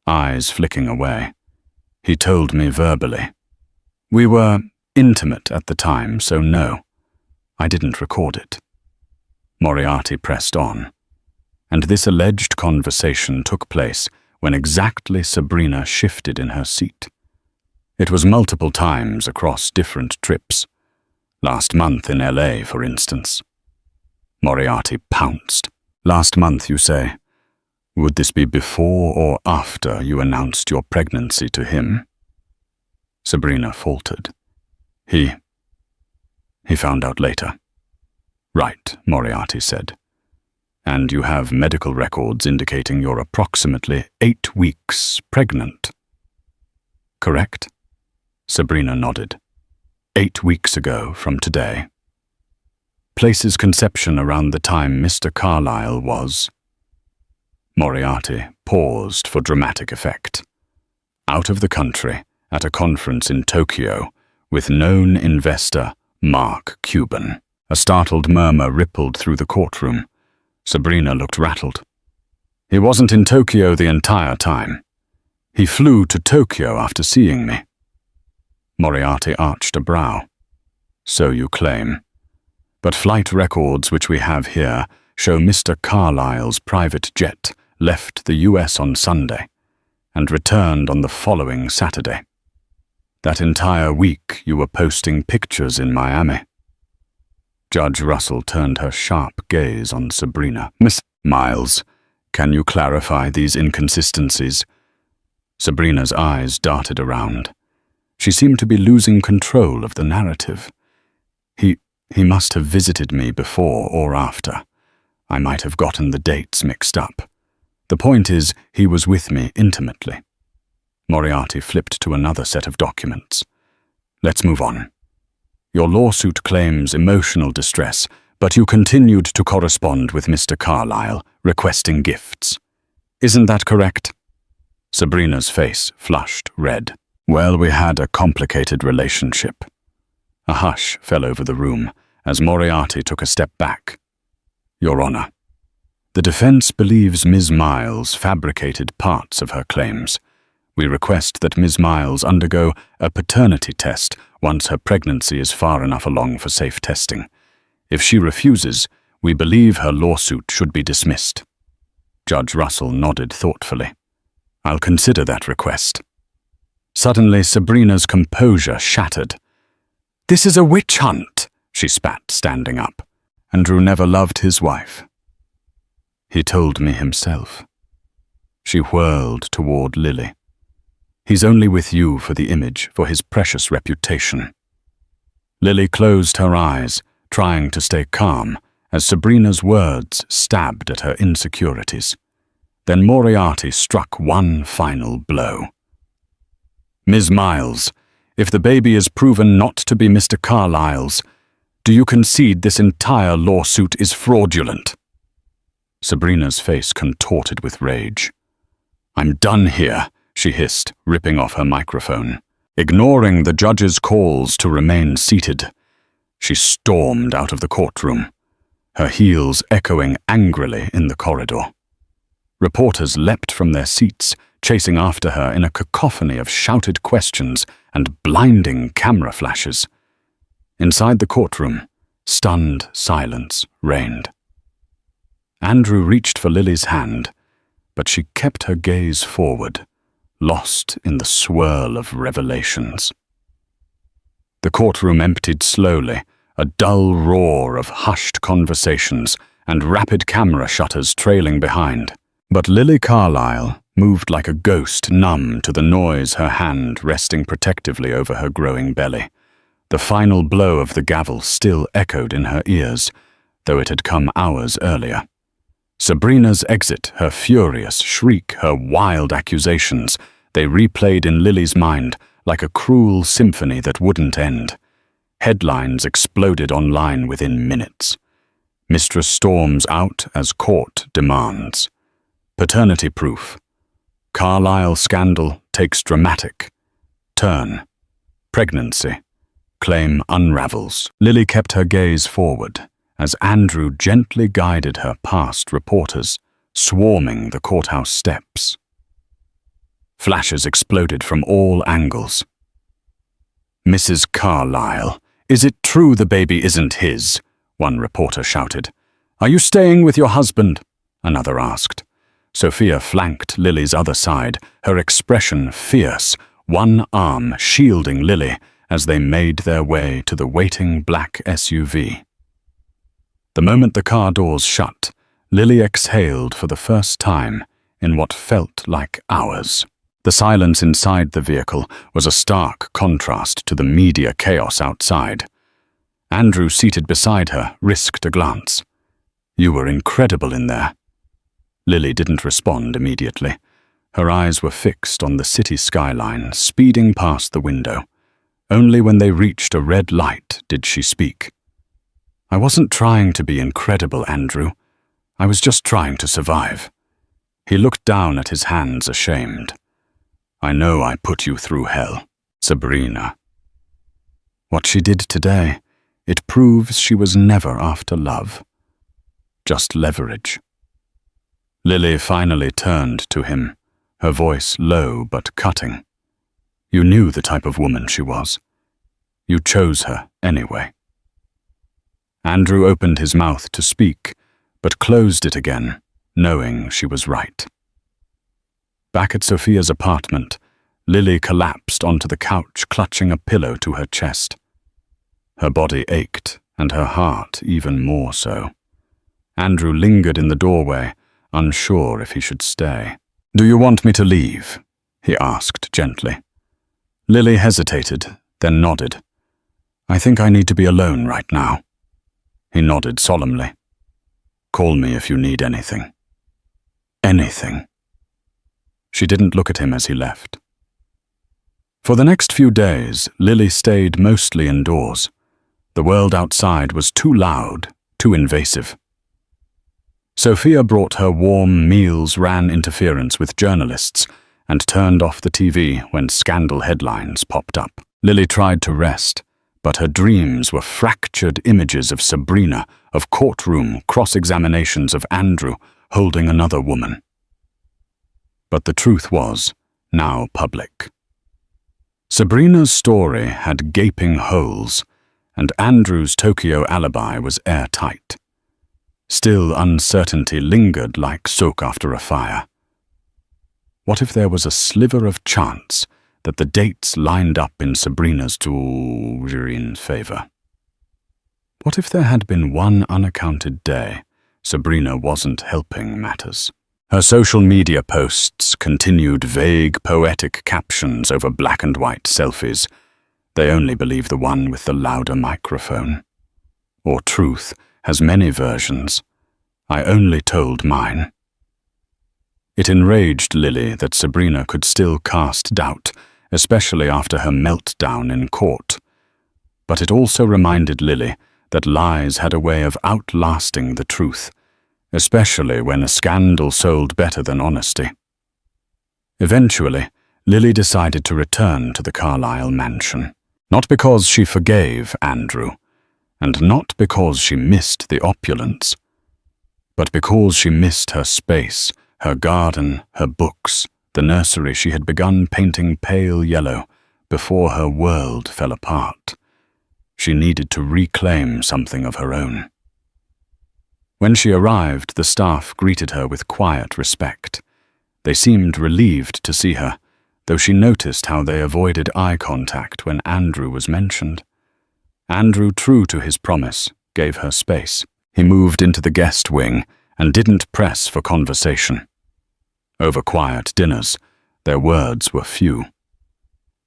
eyes flicking away. "He told me verbally. We were intimate at the time, so no, I didn't record it." Moriarty pressed on. And this alleged conversation took place when exactly Sabrina shifted in her seat. It was multiple times across different trips. Last month in LA, for instance. Moriarty pounced. "Last month, you say? Would this be before or after you announced your pregnancy to him?" Sabrina faltered. He found out later." "Right," Moriarty said. "And you have medical records indicating you're approximately 8 weeks pregnant?" "Correct." Sabrina nodded. 8 weeks ago from today. Places conception around the time Mr. Carlyle was. Moriarty paused for dramatic effect. Out of the country, at a conference in Tokyo, with known investor Mark Cuban. A startled murmur rippled through the courtroom. Sabrina looked rattled. He wasn't in Tokyo the entire time. He flew to Tokyo after seeing me. Moriarty arched a brow. So you claim. But flight records which we have here show Mr. Carlyle's private jet left the US on Sunday and returned on the following Saturday. That entire week you were posting pictures in Miami. Judge Russell turned her sharp gaze on Sabrina. Miss Miles, can you clarify these inconsistencies? Sabrina's eyes darted around. She seemed to be losing control of the narrative. He must have visited me before or after. I might have gotten the dates mixed up. The point is, he was with me intimately. Moriarty flipped to another set of documents. Let's move on. Your lawsuit claims emotional distress, but you continued to correspond with Mr. Carlyle, requesting gifts. Isn't that correct? Sabrina's face flushed red. Well, we had a complicated relationship. A hush fell over the room as Moriarty took a step back. Your Honor, the defense believes Ms. Miles fabricated parts of her claims. We request that Ms. Miles undergo a paternity test once her pregnancy is far enough along for safe testing. If she refuses, we believe her lawsuit should be dismissed. Judge Russell nodded thoughtfully. I'll consider that request. Suddenly, Sabrina's composure shattered. This is a witch hunt, she spat, standing up. Andrew never loved his wife. He told me himself. She whirled toward Lily. He's only with you for the image, for his precious reputation. Lily closed her eyes, trying to stay calm, as Sabrina's words stabbed at her insecurities. Then Moriarty struck one final blow. Ms. Miles, if the baby is proven not to be Mr. Carlyle's, do you concede this entire lawsuit is fraudulent? Sabrina's face contorted with rage. I'm done here, she hissed, ripping off her microphone. Ignoring the judge's calls to remain seated, she stormed out of the courtroom, her heels echoing angrily in the corridor. Reporters leapt from their seats, chasing after her in a cacophony of shouted questions and blinding camera flashes. Inside the courtroom, stunned silence reigned. Andrew reached for Lily's hand, but she kept her gaze forward, lost in the swirl of revelations. The courtroom emptied slowly, a dull roar of hushed conversations and rapid camera shutters trailing behind. But Lily Carlyle moved like a ghost, numb to the noise, her hand resting protectively over her growing belly. The final blow of the gavel still echoed in her ears, though it had come hours earlier. Sabrina's exit, her furious shriek, her wild accusations, they replayed in Lily's mind like a cruel symphony that wouldn't end. Headlines exploded online within minutes. Mistress storms out as court demands. Paternity proof. Carlyle scandal takes dramatic turn. Pregnancy. Claim unravels. Lily kept her gaze forward as Andrew gently guided her past reporters, swarming the courthouse steps. Flashes exploded from all angles. Mrs. Carlyle, is it true the baby isn't his? One reporter shouted. Are you staying with your husband? Another asked. Sophia flanked Lily's other side, her expression fierce, one arm shielding Lily as they made their way to the waiting black SUV. The moment the car doors shut, Lily exhaled for the first time in what felt like hours. The silence inside the vehicle was a stark contrast to the media chaos outside. Andrew, seated beside her, risked a glance. You were incredible in there. Lily didn't respond immediately. Her eyes were fixed on the city skyline, speeding past the window. Only when they reached a red light did she speak. I wasn't trying to be incredible, Andrew. I was just trying to survive. He looked down at his hands, ashamed. I know I put you through hell, Sabrina. What she did today, it proves she was never after love. Just leverage. Lily finally turned to him, her voice low but cutting. You knew the type of woman she was. You chose her anyway. Andrew opened his mouth to speak, but closed it again, knowing she was right. Back at Sophia's apartment, Lily collapsed onto the couch, clutching a pillow to her chest. Her body ached, and her heart even more so. Andrew lingered in the doorway, unsure if he should stay. "Do you want me to leave?" he asked gently. Lily hesitated, then nodded. "I think I need to be alone right now." He nodded solemnly. "Call me if you need anything." Anything. She didn't look at him as he left. For the next few days, Lily stayed mostly indoors. The world outside was too loud, too invasive. Sophia brought her warm meals, ran interference with journalists, and turned off the TV when scandal headlines popped up. Lily tried to rest, but her dreams were fractured images of Sabrina, of courtroom cross-examinations of Andrew holding another woman. But the truth was now public. Sabrina's story had gaping holes, and Andrew's Tokyo alibi was airtight. Still, uncertainty lingered like soak after a fire. What if there was a sliver of chance that the dates lined up in Sabrina's favor? What if there had been one unaccounted day Sabrina wasn't helping matters? Her social media posts continued vague, poetic captions over black and white selfies. They only believe the one with the louder microphone. Or truth has many versions. I only told mine. It enraged Lily that Sabrina could still cast doubt, especially after her meltdown in court. But it also reminded Lily that lies had a way of outlasting the truth, especially when a scandal sold better than honesty. Eventually, Lily decided to return to the Carlisle mansion, not because she forgave Andrew, and not because she missed the opulence, but because she missed her space, her garden, her books, the nursery she had begun painting pale yellow before her world fell apart. She needed to reclaim something of her own. When she arrived, the staff greeted her with quiet respect. They seemed relieved to see her, though she noticed how they avoided eye contact when Andrew was mentioned. Andrew, true to his promise, gave her space. He moved into the guest wing and didn't press for conversation. Over quiet dinners, their words were few.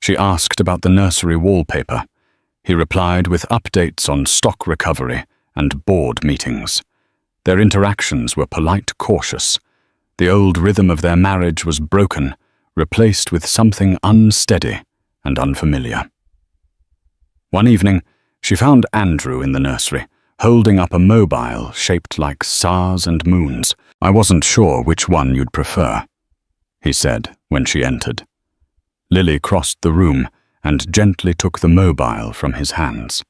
She asked about the nursery wallpaper. He replied with updates on stock recovery and board meetings. Their interactions were polite, cautious. The old rhythm of their marriage was broken, replaced with something unsteady and unfamiliar. One evening, she found Andrew in the nursery, holding up a mobile shaped like stars and moons. "I wasn't sure which one you'd prefer," he said when she entered. Lily crossed the room and gently took the mobile from his hands.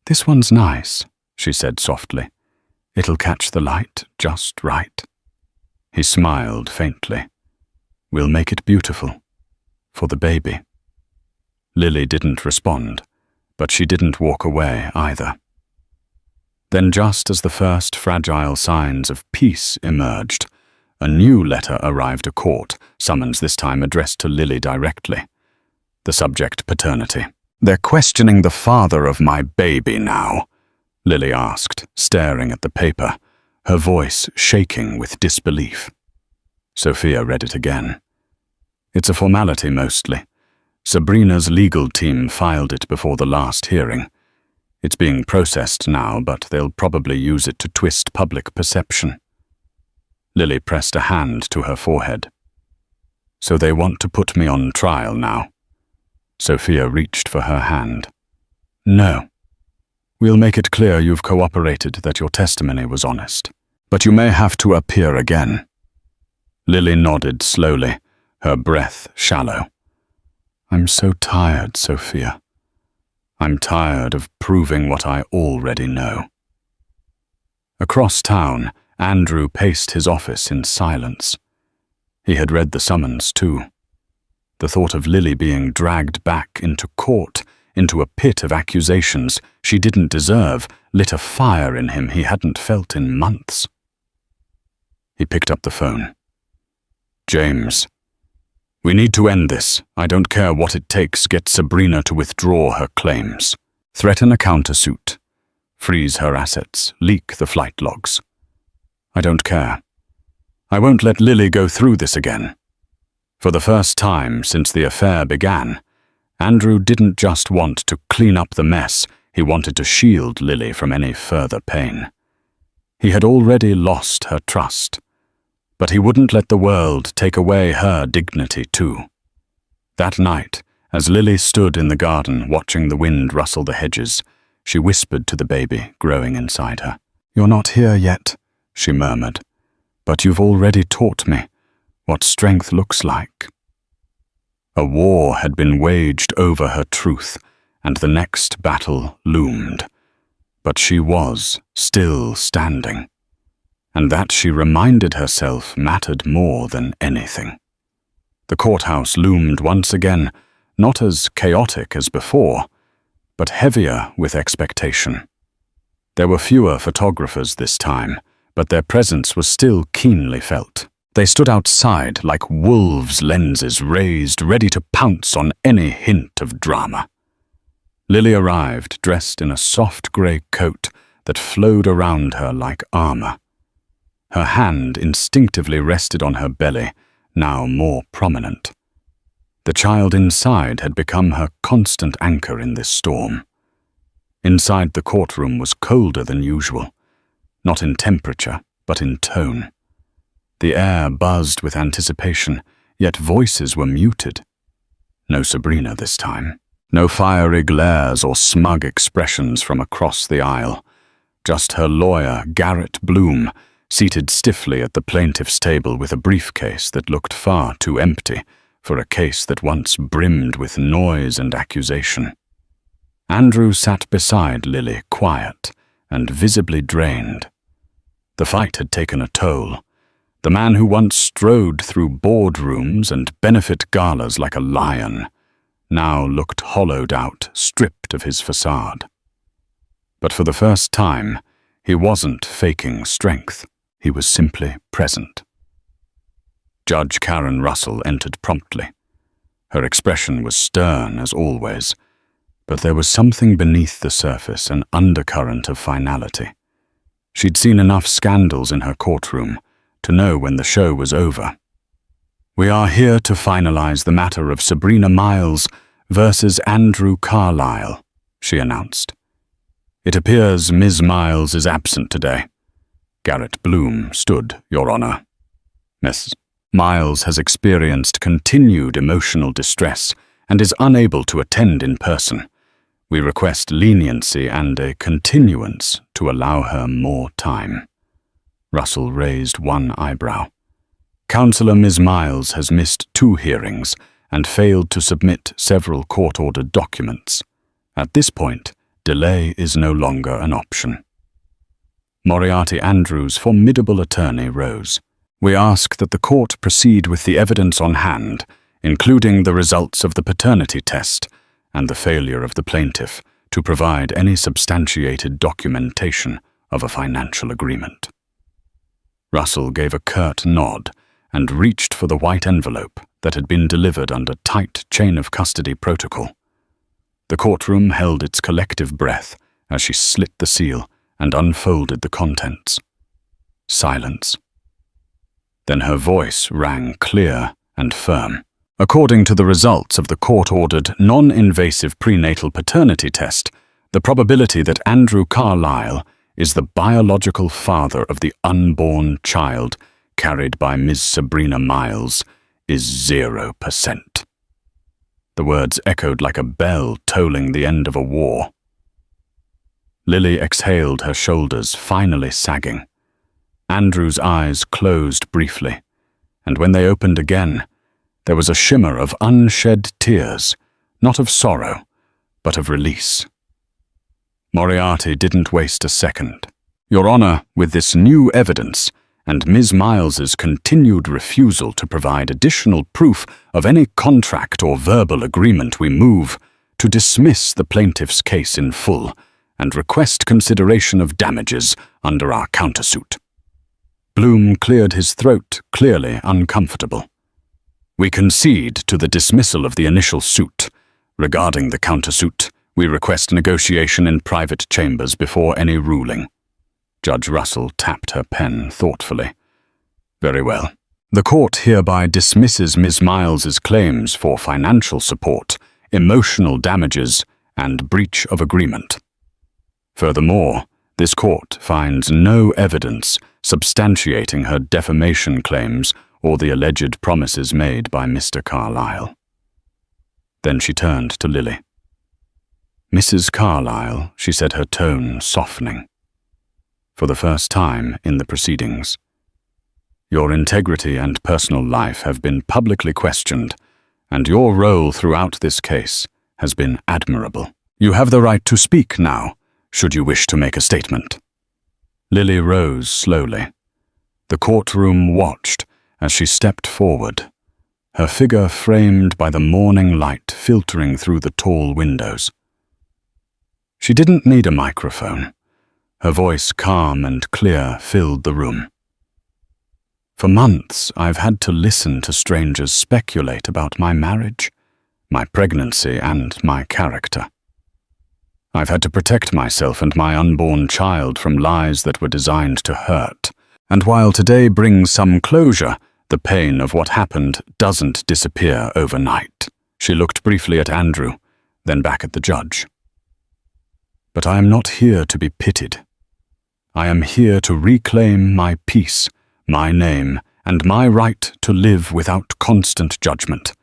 "This one's nice," she said softly. "It'll catch the light just right." He smiled faintly. "We'll make it beautiful. For the baby." Lily didn't respond, but she didn't walk away either. Then, just as the first fragile signs of peace emerged, a new letter arrived to court, summons this time addressed to Lily directly. The subject, paternity. "They're questioning the father of my baby now," Lily asked, staring at the paper, her voice shaking with disbelief. Sophia read it again. "It's a formality mostly. Sabrina's legal team filed it before the last hearing. It's being processed now, but they'll probably use it to twist public perception." Lily pressed a hand to her forehead. "So they want to put me on trial now?" Sophia reached for her hand. "No. We'll make it clear you've cooperated, that your testimony was honest. But you may have to appear again." Lily nodded slowly, her breath shallow. "I'm so tired, Sophia. I'm tired of proving what I already know. Across town, Andrew paced his office in silence. He had read the summons too. The thought of Lily being dragged back into court, into a pit of accusations she didn't deserve, lit a fire in him he hadn't felt in months. He picked up the phone. "James, we need to end this. I don't care what it takes. Get Sabrina to withdraw her claims. Threaten a countersuit. Freeze her assets. Leak the flight logs. I don't care. I won't let Lily go through this again." For the first time since the affair began, Andrew didn't just want to clean up the mess, he wanted to shield Lily from any further pain. He had already lost her trust, but he wouldn't let the world take away her dignity too. That night, as Lily stood in the garden watching the wind rustle the hedges, she whispered to the baby growing inside her. "You're not here yet," she murmured, "but you've already taught me what strength looks like." A war had been waged over her truth, and the next battle loomed. But she was still standing, and that, she reminded herself, mattered more than anything. The courthouse loomed once again, not as chaotic as before, but heavier with expectation. There were fewer photographers this time, but their presence was still keenly felt. They stood outside like wolves' lenses raised, ready to pounce on any hint of drama. Lily arrived, dressed in a soft grey coat that flowed around her like armor. Her hand instinctively rested on her belly, now more prominent. The child inside had become her constant anchor in this storm. Inside the courtroom was colder than usual, not in temperature, but in tone. The air buzzed with anticipation, yet voices were muted. No Sabrina this time. No fiery glares or smug expressions from across the aisle. Just her lawyer, Garrett Bloom, seated stiffly at the plaintiff's table with a briefcase that looked far too empty for a case that once brimmed with noise and accusation. Andrew sat beside Lily, quiet and visibly drained. The fight had taken a toll. The man who once strode through boardrooms and benefit galas like a lion now looked hollowed out, stripped of his facade. But for the first time, he wasn't faking strength. He was simply present. Judge Karen Russell entered promptly. Her expression was stern as always, but there was something beneath the surface, an undercurrent of finality. She'd seen enough scandals in her courtroom to know when the show was over. "We are here to finalize the matter of Sabrina Miles versus Andrew Carlisle," she announced. "It appears Ms. Miles is absent today." Garrett Bloom stood, Your Honor. "Miss Miles has experienced continued emotional distress and is unable to attend in person. We request leniency and a continuance to allow her more time." Russell raised one eyebrow. "Counselor Ms. Miles has missed 2 hearings and failed to submit several court-ordered documents. At this point, delay is no longer an option." Moriarty Andrews' formidable attorney rose. "We ask that the court proceed with the evidence on hand, including the results of the paternity test and the failure of the plaintiff to provide any substantiated documentation of a financial agreement." Russell gave a curt nod and reached for the white envelope that had been delivered under tight chain of custody protocol. The courtroom held its collective breath as she slit the seal and unfolded the contents. Silence. Then her voice rang clear and firm. "According to the results of the court-ordered non-invasive prenatal paternity test, the probability that Andrew Carlisle is the biological father of the unborn child carried by Ms. Sabrina Miles is 0%. The words echoed like a bell tolling the end of a war. Lily exhaled, her shoulders finally sagging. Andrew's eyes closed briefly, and when they opened again, there was a shimmer of unshed tears, not of sorrow, but of release. Moriarty didn't waste a second. Your Honor, with this new evidence, and Ms. Miles's continued refusal to provide additional proof of any contract or verbal agreement, we move to dismiss the plaintiff's case in full and request consideration of damages under our countersuit. Bloom cleared his throat, clearly uncomfortable. We concede to the dismissal of the initial suit. Regarding the countersuit, we request negotiation in private chambers before any ruling. Judge Russell tapped her pen thoughtfully. Very well. The court hereby dismisses Ms. Miles's claims for financial support, emotional damages, and breach of agreement. Furthermore, this court finds no evidence substantiating her defamation claims or the alleged promises made by Mr. Carlyle. Then she turned to Lily. Mrs. Carlyle, she said, her tone softening. For the first time in the proceedings, your integrity and personal life have been publicly questioned, and your role throughout this case has been admirable. You have the right to speak now, should you wish to make a statement. Lily rose slowly. The courtroom watched as she stepped forward, her figure framed by the morning light filtering through the tall windows. She didn't need a microphone. Her voice, calm and clear, filled the room. For months, I've had to listen to strangers speculate about my marriage, my pregnancy, and my character. I've had to protect myself and my unborn child from lies that were designed to hurt. And while today brings some closure, the pain of what happened doesn't disappear overnight. She looked briefly at Andrew, then back at the judge. But I am not here to be pitied. I am here to reclaim my peace, my name, and my right to live without constant judgment.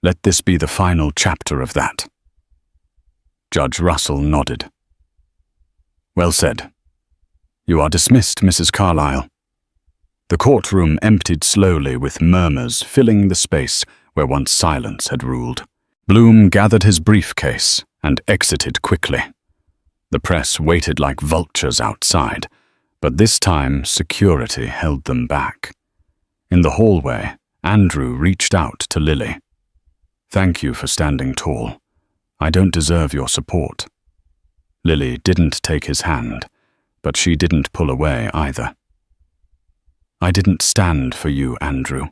Let this be the final chapter of that. Judge Russell nodded. Well said. You are dismissed, Mrs. Carlyle. The courtroom emptied slowly, with murmurs filling the space where once silence had ruled. Bloom gathered his briefcase and exited quickly. The press waited like vultures outside, but this time security held them back. In the hallway, Andrew reached out to Lily. Thank you for standing tall. I don't deserve your support. Lily didn't take his hand, but she didn't pull away either. I didn't stand for you, Andrew.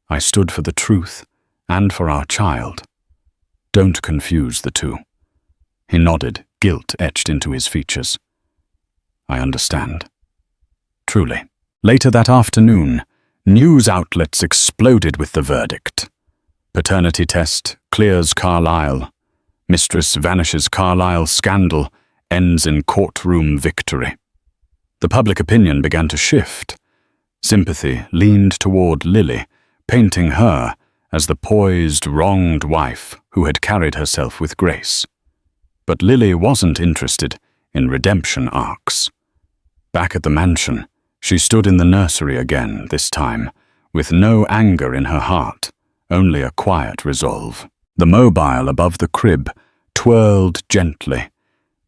I stood for the truth and for our child. Don't confuse the two. He nodded, guilt etched into his features. I understand. Truly. Later that afternoon, news outlets exploded with the verdict. Paternity test clears Carlyle. Mistress vanishes Carlyle scandal ends in courtroom victory. The public opinion began to shift. Sympathy leaned toward Lily, painting her as the poised, wronged wife who had carried herself with grace. But Lily wasn't interested in redemption arcs. Back at the mansion, she stood in the nursery again, this time, with no anger in her heart, only a quiet resolve. The mobile above the crib twirled gently,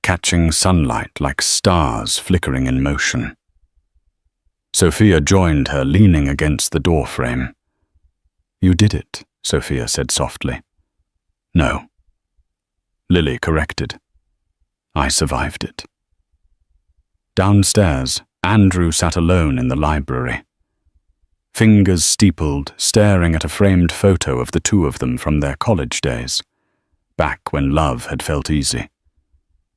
catching sunlight like stars flickering in motion. Sophia joined her, leaning against the doorframe. You did it, Sophia said softly. No. Lily corrected. I survived it. Downstairs, Andrew sat alone in the library. Fingers steepled, staring at a framed photo of the two of them from their college days, back when love had felt easy.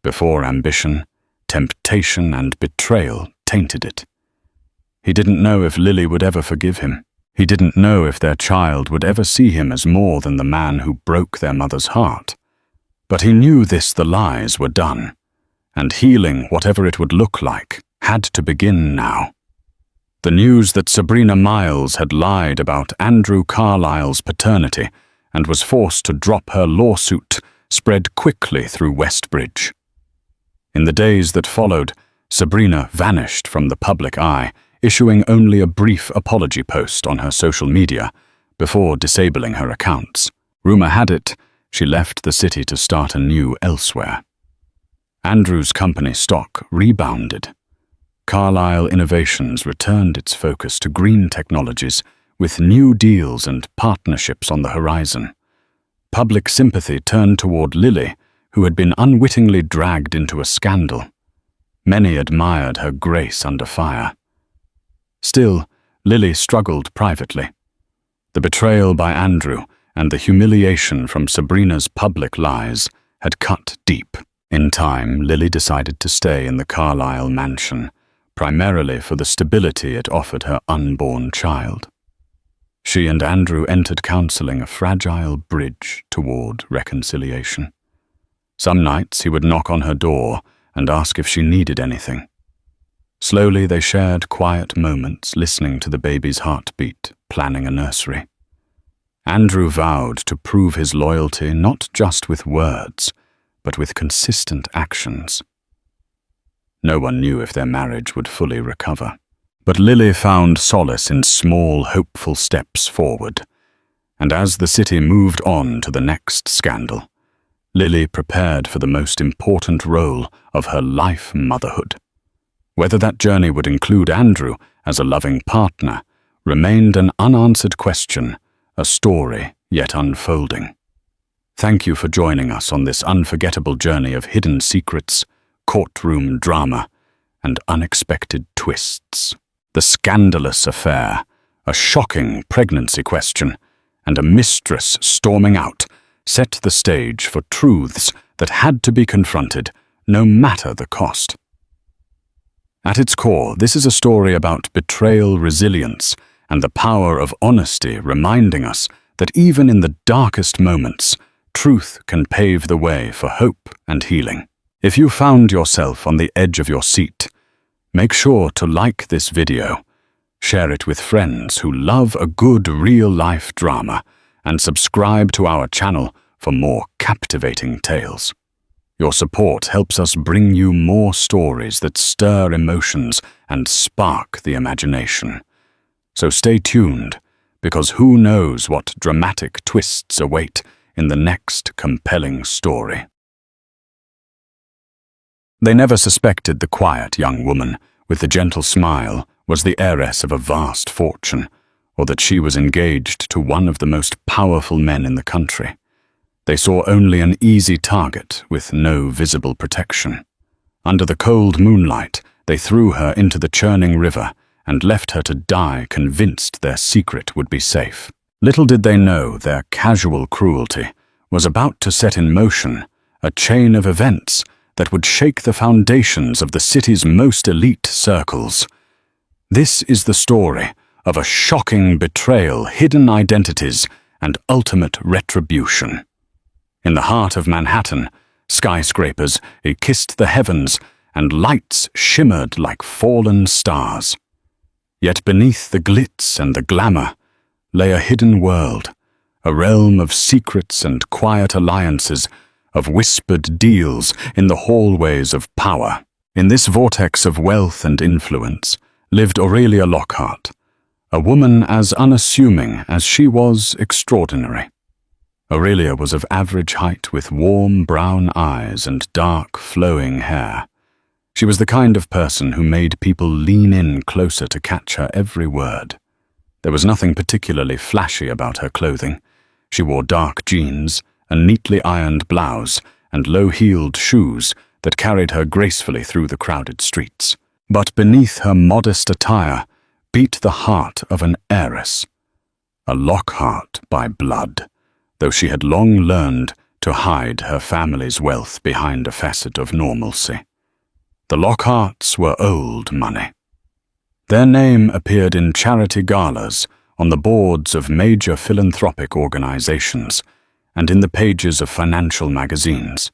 Before ambition, temptation and betrayal tainted it. He didn't know if Lily would ever forgive him. He didn't know if their child would ever see him as more than the man who broke their mother's heart. But he knew the lies were done, and healing, whatever it would look like, had to begin now. The news that Sabrina Miles had lied about Andrew Carlyle's paternity and was forced to drop her lawsuit spread quickly through Westbridge. In the days that followed, Sabrina vanished from the public eye, issuing only a brief apology post on her social media before disabling her accounts. Rumor had it, she left the city to start anew elsewhere. Andrew's company stock rebounded. Carlyle Innovations returned its focus to green technologies, with new deals and partnerships on the horizon. Public sympathy turned toward Lily, who had been unwittingly dragged into a scandal. Many admired her grace under fire. Still, Lily struggled privately. The betrayal by Andrew and the humiliation from Sabrina's public lies had cut deep. In time, Lily decided to stay in the Carlyle mansion, primarily for the stability it offered her unborn child. She and Andrew entered counseling, a fragile bridge toward reconciliation. Some nights he would knock on her door and ask if she needed anything. Slowly they shared quiet moments, listening to the baby's heartbeat, planning a nursery. Andrew vowed to prove his loyalty not just with words, but with consistent actions. No one knew if their marriage would fully recover. But Lily found solace in small, hopeful steps forward. And as the city moved on to the next scandal, Lily prepared for the most important role of her life motherhood. Whether that journey would include Andrew as a loving partner remained an unanswered question, a story yet unfolding. Thank you for joining us on this unforgettable journey of hidden secrets, courtroom drama, and unexpected twists. The scandalous affair, a shocking pregnancy question, and a mistress storming out set the stage for truths that had to be confronted, no matter the cost. At its core, this is a story about betrayal, resilience, and the power of honesty, reminding us that even in the darkest moments, truth can pave the way for hope and healing. If you found yourself on the edge of your seat, make sure to like this video, share it with friends who love a good real-life drama, and subscribe to our channel for more captivating tales. Your support helps us bring you more stories that stir emotions and spark the imagination. So stay tuned, because who knows what dramatic twists await in the next compelling story. They never suspected the quiet young woman with the gentle smile was the heiress of a vast fortune, or that she was engaged to one of the most powerful men in the country. They saw only an easy target with no visible protection. Under the cold moonlight, they threw her into the churning river and left her to die, convinced their secret would be safe. Little did they know their casual cruelty was about to set in motion a chain of events that would shake the foundations of the city's most elite circles. This is the story of a shocking betrayal, hidden identities, and ultimate retribution. In the heart of Manhattan, skyscrapers kissed the heavens, and lights shimmered like fallen stars. Yet beneath the glitz and the glamour lay a hidden world, a realm of secrets and quiet alliances, of whispered deals in the hallways of power. In this vortex of wealth and influence lived Aurelia Lockhart, a woman as unassuming as she was extraordinary. Aurelia was of average height with warm brown eyes and dark flowing hair. She was the kind of person who made people lean in closer to catch her every word. There was nothing particularly flashy about her clothing. She wore dark jeans, a neatly ironed blouse, and low-heeled shoes that carried her gracefully through the crowded streets. But beneath her modest attire beat the heart of an heiress, a Lockhart by blood, though she had long learned to hide her family's wealth behind a facet of normalcy. The Lockharts were old money. Their name appeared in charity galas, on the boards of major philanthropic organizations, and in the pages of financial magazines.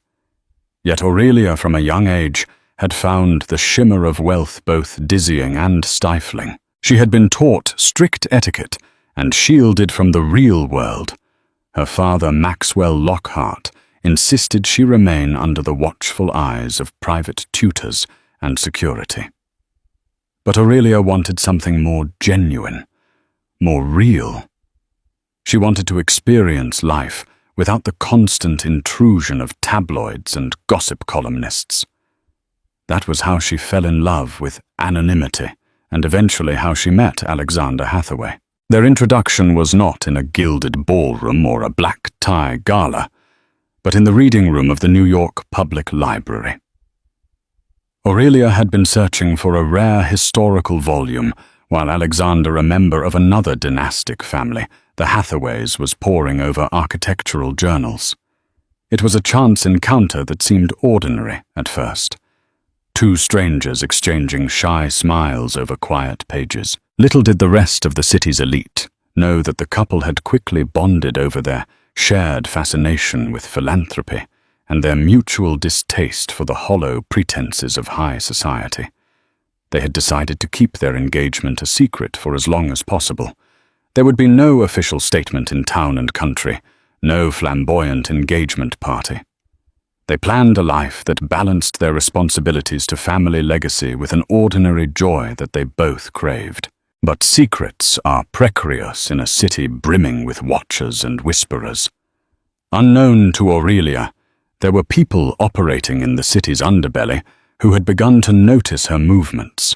Yet Aurelia, from a young age, had found the shimmer of wealth both dizzying and stifling. She had been taught strict etiquette and shielded from the real world. Her father, Maxwell Lockhart, insisted she remain under the watchful eyes of private tutors and security. But Aurelia wanted something more genuine, more real. She wanted to experience life without the constant intrusion of tabloids and gossip columnists. That was how she fell in love with anonymity, and eventually how she met Alexander Hathaway. Their introduction was not in a gilded ballroom or a black tie gala, but in the reading room of the New York Public Library. Aurelia had been searching for a rare historical volume, while Alexander, a member of another dynastic family, the Hathaways, was poring over architectural journals. It was a chance encounter that seemed ordinary at first. Two strangers exchanging shy smiles over quiet pages. Little did the rest of the city's elite know that the couple had quickly bonded over their shared fascination with philanthropy and their mutual distaste for the hollow pretenses of high society. They had decided to keep their engagement a secret for as long as possible. There would be no official statement in town and country, no flamboyant engagement party. They planned a life that balanced their responsibilities to family legacy with an ordinary joy that they both craved. But secrets are precarious in a city brimming with watchers and whisperers. Unknown to Aurelia, there were people operating in the city's underbelly who had begun to notice her movements.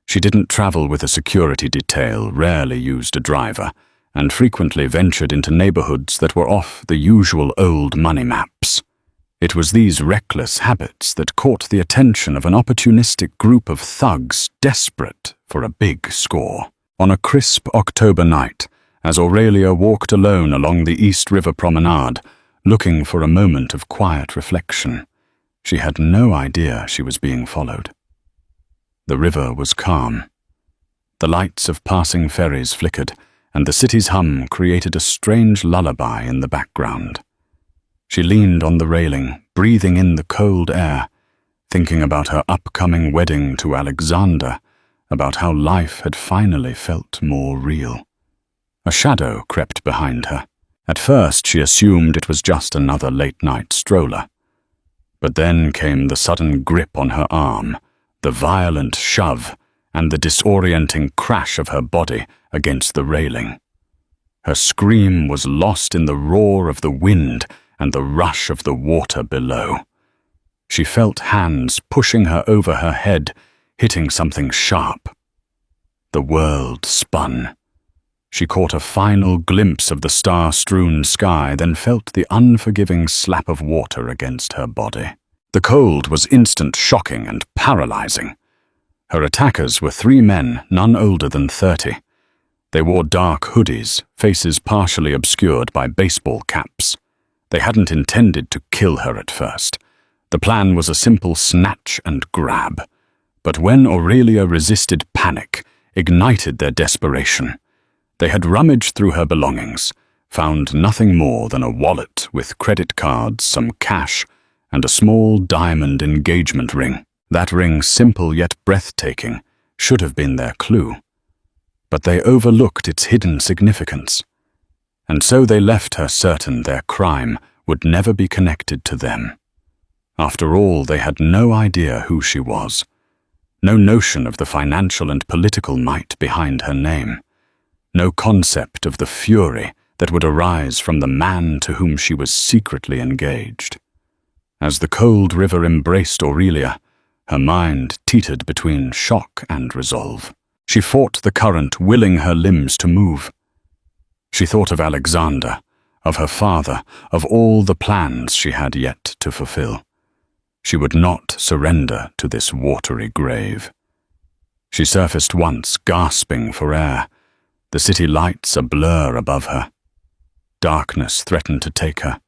She didn't travel with a security detail, rarely used a driver, and frequently ventured into neighborhoods that were off the usual old money maps. It was these reckless habits that caught the attention of an opportunistic group of thugs desperate for a big score. On a crisp October night, as Aurelia walked alone along the East River Promenade, looking for a moment of quiet reflection, she had no idea she was being followed. The river was calm. The lights of passing ferries flickered, and the city's hum created a strange lullaby in the background. She leaned on the railing, breathing in the cold air, thinking about her upcoming wedding to Alexander, about how life had finally felt more real. A shadow crept behind her. At first she assumed it was just another late-night stroller. But then came the sudden grip on her arm, the violent shove, and the disorienting crash of her body against the railing. Her scream was lost in the roar of the wind and the rush of the water below. She felt hands pushing her over her head, hitting something sharp. The world spun. She caught a final glimpse of the star-strewn sky, then felt the unforgiving slap of water against her body. The cold was instant, shocking, and paralyzing. Her attackers were three men, none older than 30. They wore dark hoodies, faces partially obscured by baseball caps. They hadn't intended to kill her at first. The plan was a simple snatch and grab. But when Aurelia resisted panic, ignited their desperation, they had rummaged through her belongings, found nothing more than a wallet with credit cards, some cash, and a small diamond engagement ring. That ring, simple yet breathtaking, should have been their clue. But they overlooked its hidden significance. And so they left her certain their crime would never be connected to them. After all, they had no idea who she was, no notion of the financial and political might behind her name, no concept of the fury that would arise from the man to whom she was secretly engaged. As the cold river embraced Aurelia, her mind teetered between shock and resolve. She fought the current, willing her limbs to move. She thought of Alexander, of her father, of all the plans she had yet to fulfill. She would not surrender to this watery grave. She surfaced once, gasping for air, the city lights a blur above her. Darkness threatened to take her,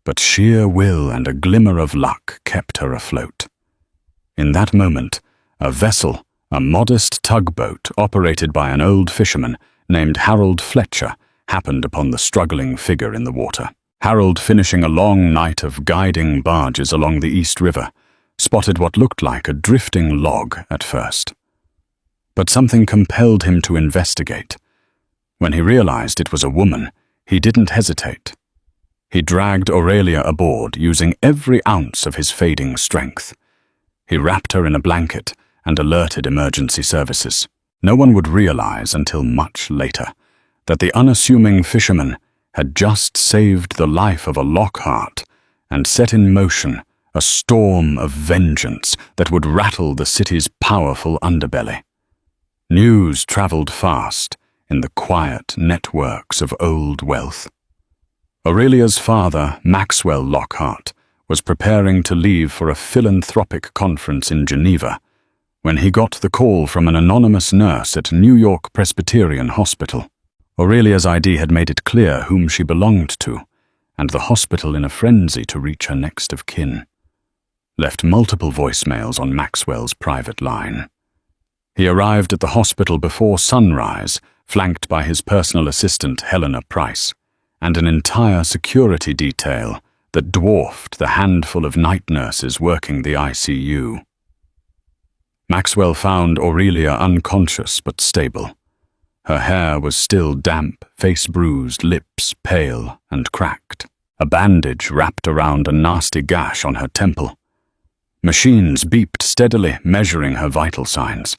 but sheer will and a glimmer of luck kept her afloat. In that moment, a vessel, a modest tugboat operated by an old fisherman named Harold Fletcher, happened upon the struggling figure in the water. Harold, finishing a long night of guiding barges along the East River, spotted what looked like a drifting log at first. But something compelled him to investigate. When he realized it was a woman, he didn't hesitate. He dragged Aurelia aboard, using every ounce of his fading strength. He wrapped her in a blanket and alerted emergency services. No one would realize until much later that the unassuming fisherman had just saved the life of a Lockhart and set in motion a storm of vengeance that would rattle the city's powerful underbelly. News traveled fast in the quiet networks of old wealth. Aurelia's father, Maxwell Lockhart, was preparing to leave for a philanthropic conference in Geneva when he got the call from an anonymous nurse at New York Presbyterian Hospital. Aurelia's ID had made it clear whom she belonged to, and the hospital, in a frenzy to reach her next of kin, left multiple voicemails on Maxwell's private line. He arrived at the hospital before sunrise, flanked by his personal assistant Helena Price, and an entire security detail that dwarfed the handful of night nurses working the ICU. Maxwell found Aurelia unconscious but stable. Her hair was still damp, face bruised, lips pale and cracked. A bandage wrapped around a nasty gash on her temple. Machines beeped steadily, measuring her vital signs.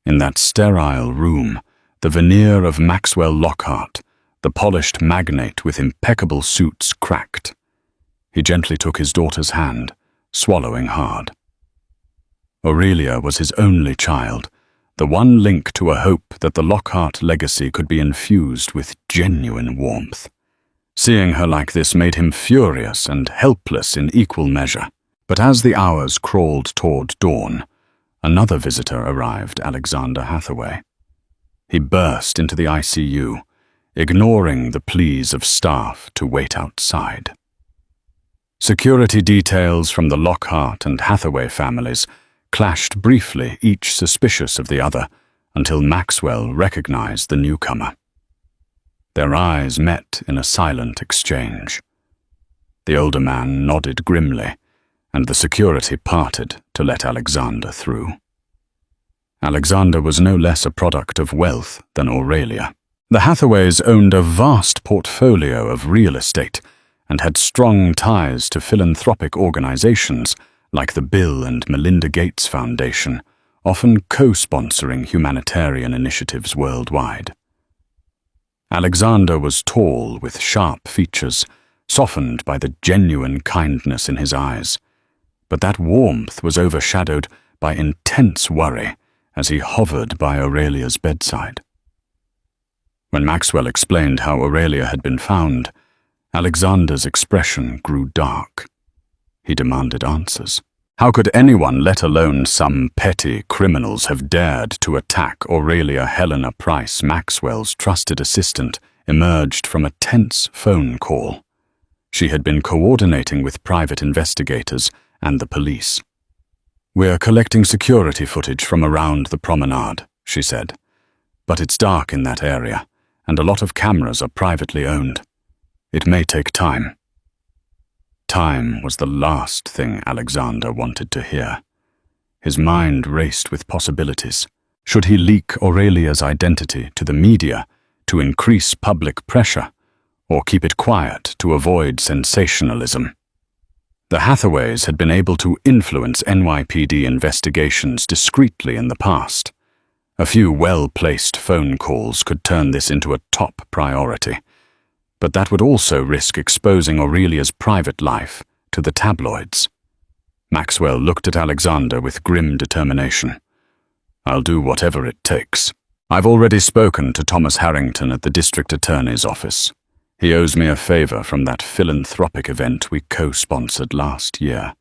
In that sterile room, the veneer of Maxwell Lockhart, the polished magnate with impeccable suits, cracked. He gently took his daughter's hand, swallowing hard. Aurelia was his only child, the one link to a hope that the Lockhart legacy could be infused with genuine warmth. Seeing her like this made him furious and helpless in equal measure. But as the hours crawled toward dawn, another visitor arrived, Alexander Hathaway. He burst into the ICU, ignoring the pleas of staff to wait outside. Security details from the Lockhart and Hathaway families clashed briefly, each suspicious of the other, until Maxwell recognized the newcomer. Their eyes met in a silent exchange. The older man nodded grimly, and the security parted to let Alexander through. Alexander was no less a product of wealth than Aurelia. The Hathaways owned a vast portfolio of real estate and had strong ties to philanthropic organizations like the Bill and Melinda Gates Foundation, often co-sponsoring humanitarian initiatives worldwide. Alexander was tall with sharp features, softened by the genuine kindness in his eyes, but that warmth was overshadowed by intense worry as he hovered by Aurelia's bedside. When Maxwell explained how Aurelia had been found, Alexander's expression grew dark. He demanded answers. How could anyone, let alone some petty criminals, have dared to attack Aurelia Helena Price, Maxwell's trusted assistant, emerged from a tense phone call? She had been coordinating with private investigators and the police. "We're collecting security footage from around the promenade," she said. "But it's dark in that area, and a lot of cameras are privately owned. It may take time." Time was the last thing Alexander wanted to hear. His mind raced with possibilities. Should he leak Aurelia's identity to the media to increase public pressure, or keep it quiet to avoid sensationalism? The Hathaways had been able to influence NYPD investigations discreetly in the past. A few well-placed phone calls could turn this into a top priority, but that would also risk exposing Aurelia's private life to the tabloids. Maxwell looked at Alexander with grim determination. "I'll do whatever it takes. I've already spoken to Thomas Harrington at the district attorney's office. He owes me a favor from that philanthropic event we co-sponsored last year.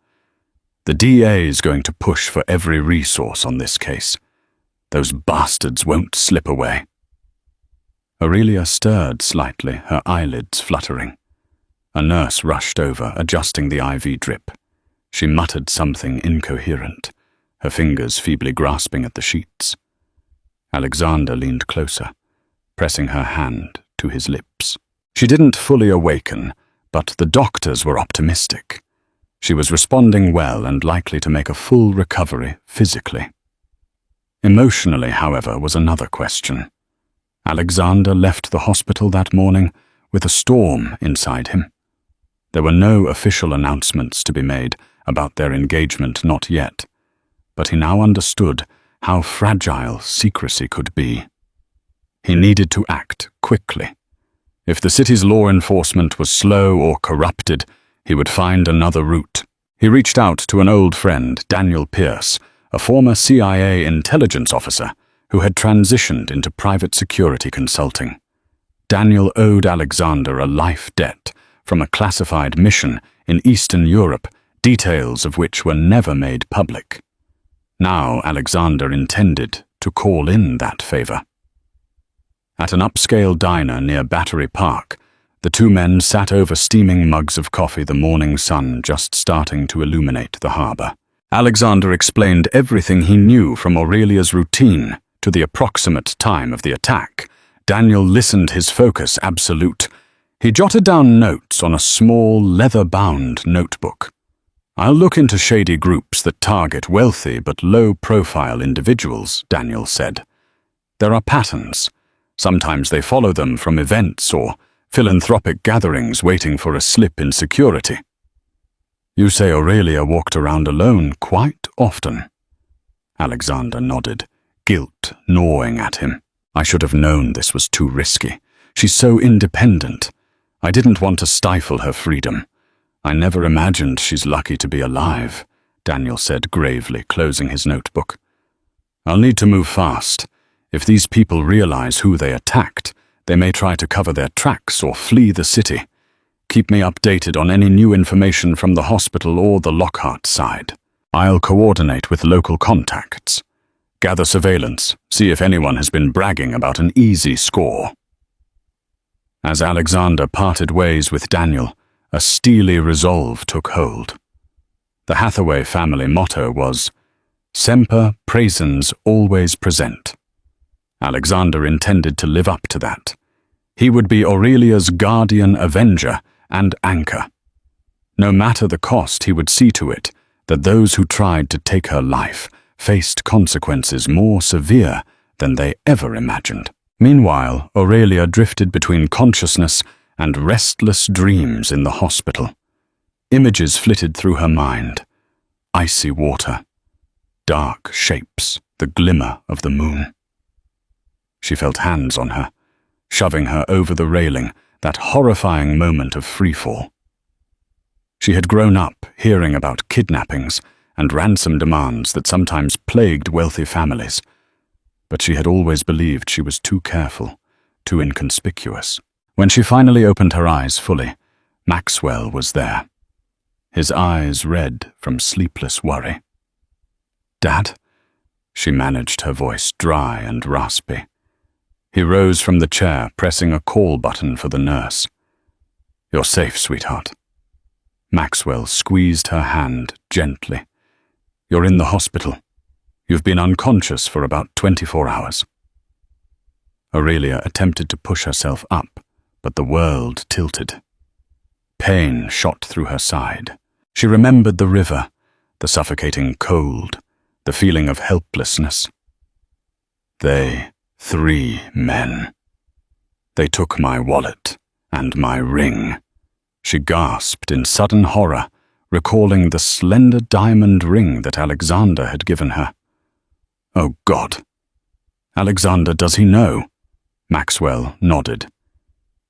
The DA's going to push for every resource on this case. Those bastards won't slip away." Aurelia stirred slightly, her eyelids fluttering. A nurse rushed over, adjusting the IV drip. She muttered something incoherent, her fingers feebly grasping at the sheets. Alexander leaned closer, pressing her hand to his lips. She didn't fully awaken, but the doctors were optimistic. She was responding well and likely to make a full recovery physically. Emotionally, however, was another question. Alexander left the hospital that morning with a storm inside him. There were no official announcements to be made about their engagement, not yet, but he now understood how fragile secrecy could be. He needed to act quickly. If the city's law enforcement was slow or corrupted, he would find another route. He reached out to an old friend, Daniel Pierce, a former CIA intelligence officer who had transitioned into private security consulting. Daniel owed Alexander a life debt from a classified mission in Eastern Europe, details of which were never made public. Now Alexander intended to call in that favor. At an upscale diner near Battery Park, the two men sat over steaming mugs of coffee, the morning sun just starting to illuminate the harbor. Alexander explained everything he knew from Aurelia's routine to the approximate time of the attack. Daniel listened, his focus absolute. He jotted down notes on a small, leather-bound notebook. "I'll look into shady groups that target wealthy but low-profile individuals," Daniel said. "There are patterns. Sometimes they follow them from events or philanthropic gatherings waiting for a slip in security." "You say Aurelia walked around alone quite often?" Alexander nodded, guilt gnawing at him. "I should have known this was too risky. She's so independent. I didn't want to stifle her freedom. I never imagined she's lucky to be alive," Daniel said gravely, closing his notebook. "I'll need to move fast. If these people realize who they attacked, they may try to cover their tracks or flee the city. Keep me updated on any new information from the hospital or the Lockhart side. I'll coordinate with local contacts. Gather surveillance, see if anyone has been bragging about an easy score." As Alexander parted ways with Daniel, a steely resolve took hold. The Hathaway family motto was, "Semper praesens, always present." Alexander intended to live up to that. He would be Aurelia's guardian avenger and anchor. No matter the cost, he would see to it that those who tried to take her life faced consequences more severe than they ever imagined. Meanwhile, Aurelia drifted between consciousness and restless dreams in the hospital. Images flitted through her mind. Icy water, dark shapes, the glimmer of the moon. She felt hands on her, shoving her over the railing, that horrifying moment of freefall. She had grown up hearing about kidnappings and ransom demands that sometimes plagued wealthy families, but she had always believed she was too careful, too inconspicuous. When she finally opened her eyes fully, Maxwell was there, his eyes red from sleepless worry. "Dad?" She managed, her voice dry and raspy. He rose from the chair, pressing a call button for the nurse. "You're safe, sweetheart." Maxwell squeezed her hand gently. "You're in the hospital. You've been unconscious for about 24 hours. Aurelia attempted to push herself up, but the world tilted. Pain shot through her side. She remembered the river, the suffocating cold, the feeling of helplessness. They, 3 men. They took my wallet and my ring. She gasped in sudden horror, recalling the slender diamond ring that Alexander had given her. Oh God. Alexander, does he know? Maxwell nodded.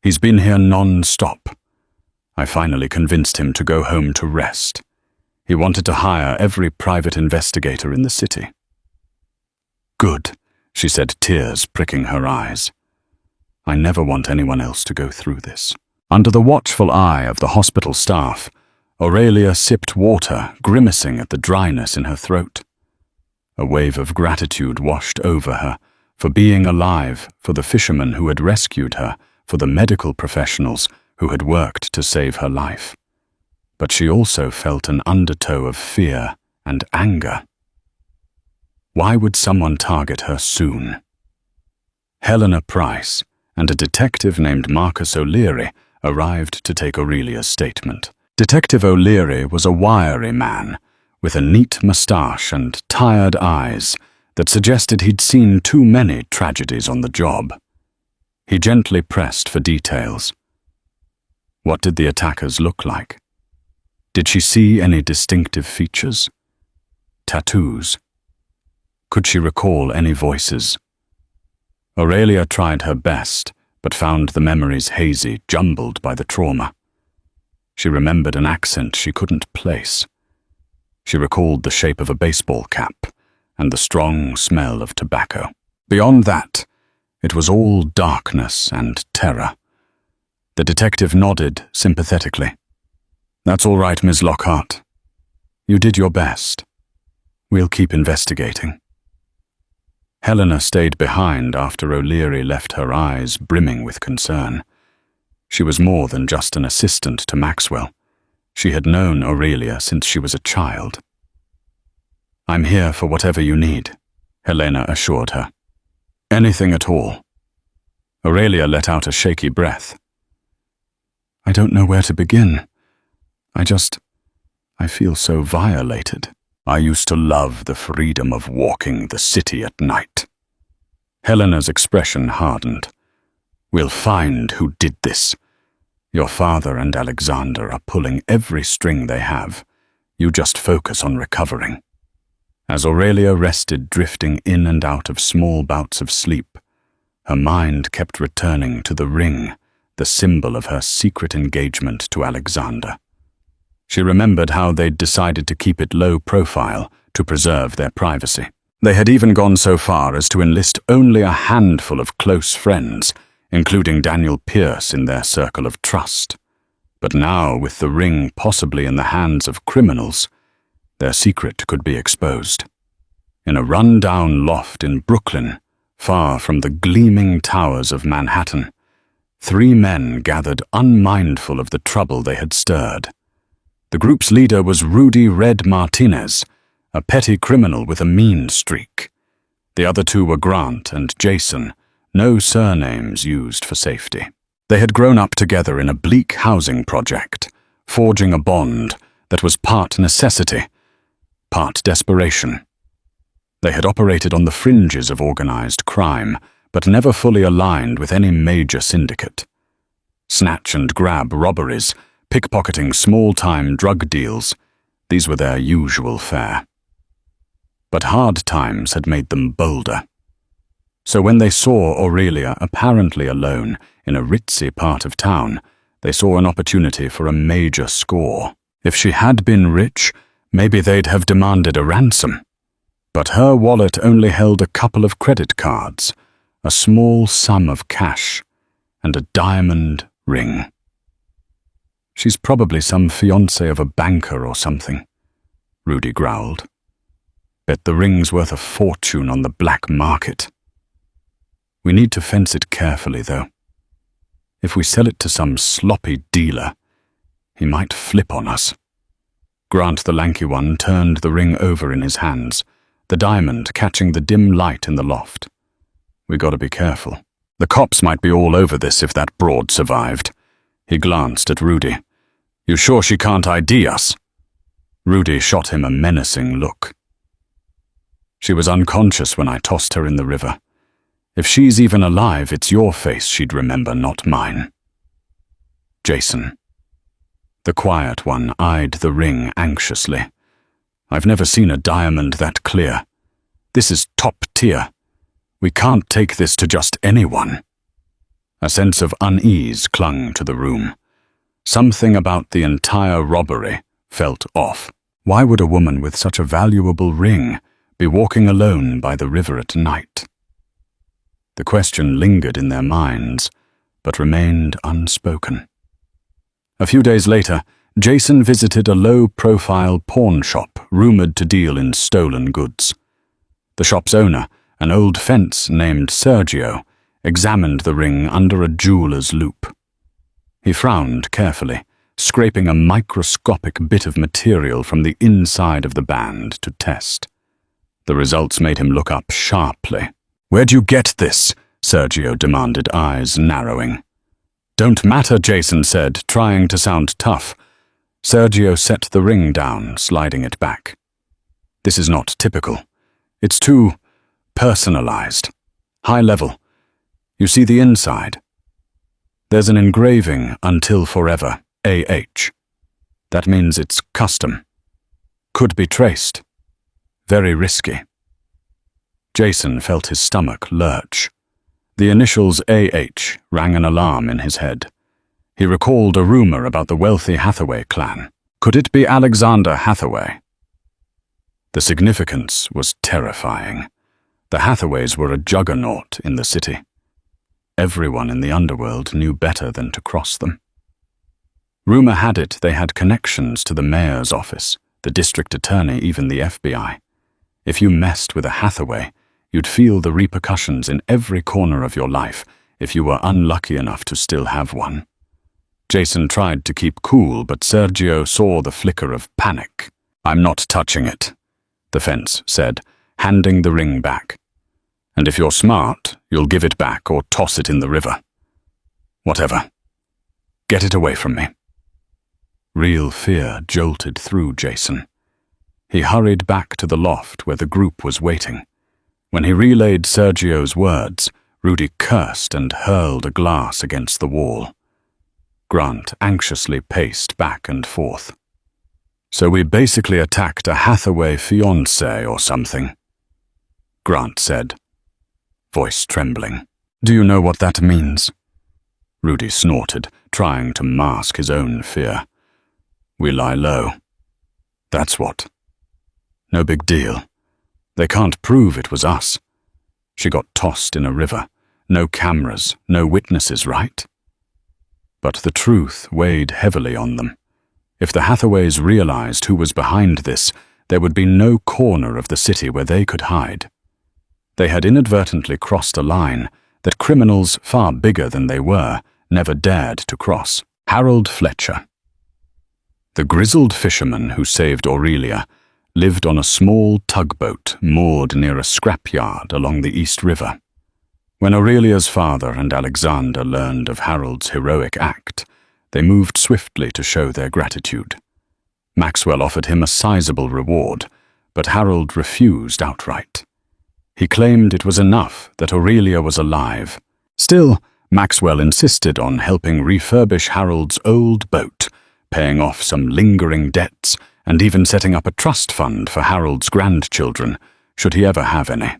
He's been here non-stop. I finally convinced him to go home to rest. He wanted to hire every private investigator in the city. Good, she said, tears pricking her eyes. I never want anyone else to go through this. Under the watchful eye of the hospital staff, Aurelia sipped water, grimacing at the dryness in her throat. A wave of gratitude washed over her, for being alive, for the fishermen who had rescued her, for the medical professionals who had worked to save her life. But she also felt an undertow of fear and anger. Why would someone target her soon? Helena Price and a detective named Marcus O'Leary arrived to take Aurelia's statement. Detective O'Leary was a wiry man, with a neat moustache and tired eyes that suggested he'd seen too many tragedies on the job. He gently pressed for details. What did the attackers look like? Did she see any distinctive features? Tattoos? Could she recall any voices? Aurelia tried her best, but found the memories hazy, jumbled by the trauma. She remembered an accent she couldn't place. She recalled the shape of a baseball cap and the strong smell of tobacco. Beyond that, it was all darkness and terror. The detective nodded sympathetically. "That's all right, Ms. Lockhart. You did your best. We'll keep investigating." Helena stayed behind after O'Leary left, her eyes brimming with concern. She was more than just an assistant to Maxwell. She had known Aurelia since she was a child. "I'm here for whatever you need," Helena assured her. "Anything at all." Aurelia let out a shaky breath. "I don't know where to begin. I feel so violated. I used to love the freedom of walking the city at night." Helena's expression hardened. "We'll find who did this. Your father and Alexander are pulling every string they have. You just focus on recovering." As Aurelia rested, drifting in and out of small bouts of sleep, her mind kept returning to the ring, the symbol of her secret engagement to Alexander. She remembered how they'd decided to keep it low profile to preserve their privacy. They had even gone so far as to enlist only a handful of close friends, including Daniel Pierce, in their circle of trust. But now, with the ring possibly in the hands of criminals, their secret could be exposed. In a run-down loft in Brooklyn, far from the gleaming towers of Manhattan, 3 men gathered unmindful of the trouble they had stirred. The group's leader was Rudy Red Martinez, a petty criminal with a mean streak. The other 2 were Grant and Jason, no surnames used for safety. They had grown up together in a bleak housing project, forging a bond that was part necessity, part desperation. They had operated on the fringes of organized crime, but never fully aligned with any major syndicate. Snatch and grab robberies, pickpocketing small-time drug deals, these were their usual fare. But hard times had made them bolder. So when they saw Aurelia apparently alone in a ritzy part of town, they saw an opportunity for a major score. If she had been rich, maybe they'd have demanded a ransom. But her wallet only held a couple of credit cards, a small sum of cash, and a diamond ring. "She's probably some fiancé of a banker or something," Rudy growled. "Bet the ring's worth a fortune on the black market. We need to fence it carefully, though. If we sell it to some sloppy dealer, he might flip on us." Grant, the lanky one, turned the ring over in his hands, the diamond catching the dim light in the loft. "We gotta be careful. The cops might be all over this if that broad survived." He glanced at Rudy. "You sure she can't ID us?" Rudy shot him a menacing look. "She was unconscious when I tossed her in the river. If she's even alive, it's your face she'd remember, not mine." Jason. The quiet one eyed the ring anxiously. "I've never seen a diamond that clear. This is top tier. We can't take this to just anyone." A sense of unease clung to the room. Something about the entire robbery felt off. Why would a woman with such a valuable ring be walking alone by the river at night? The question lingered in their minds, but remained unspoken. A few days later, Jason visited a low-profile pawn shop rumored to deal in stolen goods. The shop's owner, an old fence named Sergio, examined the ring under a jeweler's loop. He frowned carefully, scraping a microscopic bit of material from the inside of the band to test. The results made him look up sharply. "Where'd you get this?" Sergio demanded, eyes narrowing. "Don't matter," Jason said, trying to sound tough. Sergio set the ring down, sliding it back. "This is not typical. It's too personalized. High level. You see the inside? There's an engraving, Until Forever, AH. That means it's custom. Could be traced. Very risky." Jason felt his stomach lurch. The initials AH rang an alarm in his head. He recalled a rumor about the wealthy Hathaway clan. Could it be Alexander Hathaway? The significance was terrifying. The Hathaways were a juggernaut in the city. Everyone in the underworld knew better than to cross them. Rumor had it they had connections to the mayor's office, the district attorney, even the FBI. If you messed with a Hathaway, you'd feel the repercussions in every corner of your life if you were unlucky enough to still have one. Jason tried to keep cool, but Sergio saw the flicker of panic. "I'm not touching it," the fence said, handing the ring back. "And if you're smart, you'll give it back or toss it in the river. Whatever. Get it away from me." Real fear jolted through Jason. He hurried back to the loft where the group was waiting. When he relayed Sergio's words, Rudy cursed and hurled a glass against the wall. Grant anxiously paced back and forth. "So we basically attacked a Hathaway fiancé or something," Grant said, voice trembling. "Do you know what that means?" Rudy snorted, trying to mask his own fear. "We lie low. That's what. No big deal. They can't prove it was us. She got tossed in a river. No cameras, no witnesses, right?" But the truth weighed heavily on them. If the Hathaways realized who was behind this, there would be no corner of the city where they could hide. They had inadvertently crossed a line that criminals far bigger than they were never dared to cross. Harold Fletcher. The grizzled fisherman who saved Aurelia lived on a small tugboat moored near a scrapyard along the East River. When Aurelia's father and Alexander learned of Harold's heroic act, they moved swiftly to show their gratitude. Maxwell offered him a sizable reward, but Harold refused outright. He claimed it was enough that Aurelia was alive. Still, Maxwell insisted on helping refurbish Harold's old boat, paying off some lingering debts, and even setting up a trust fund for Harold's grandchildren, should he ever have any.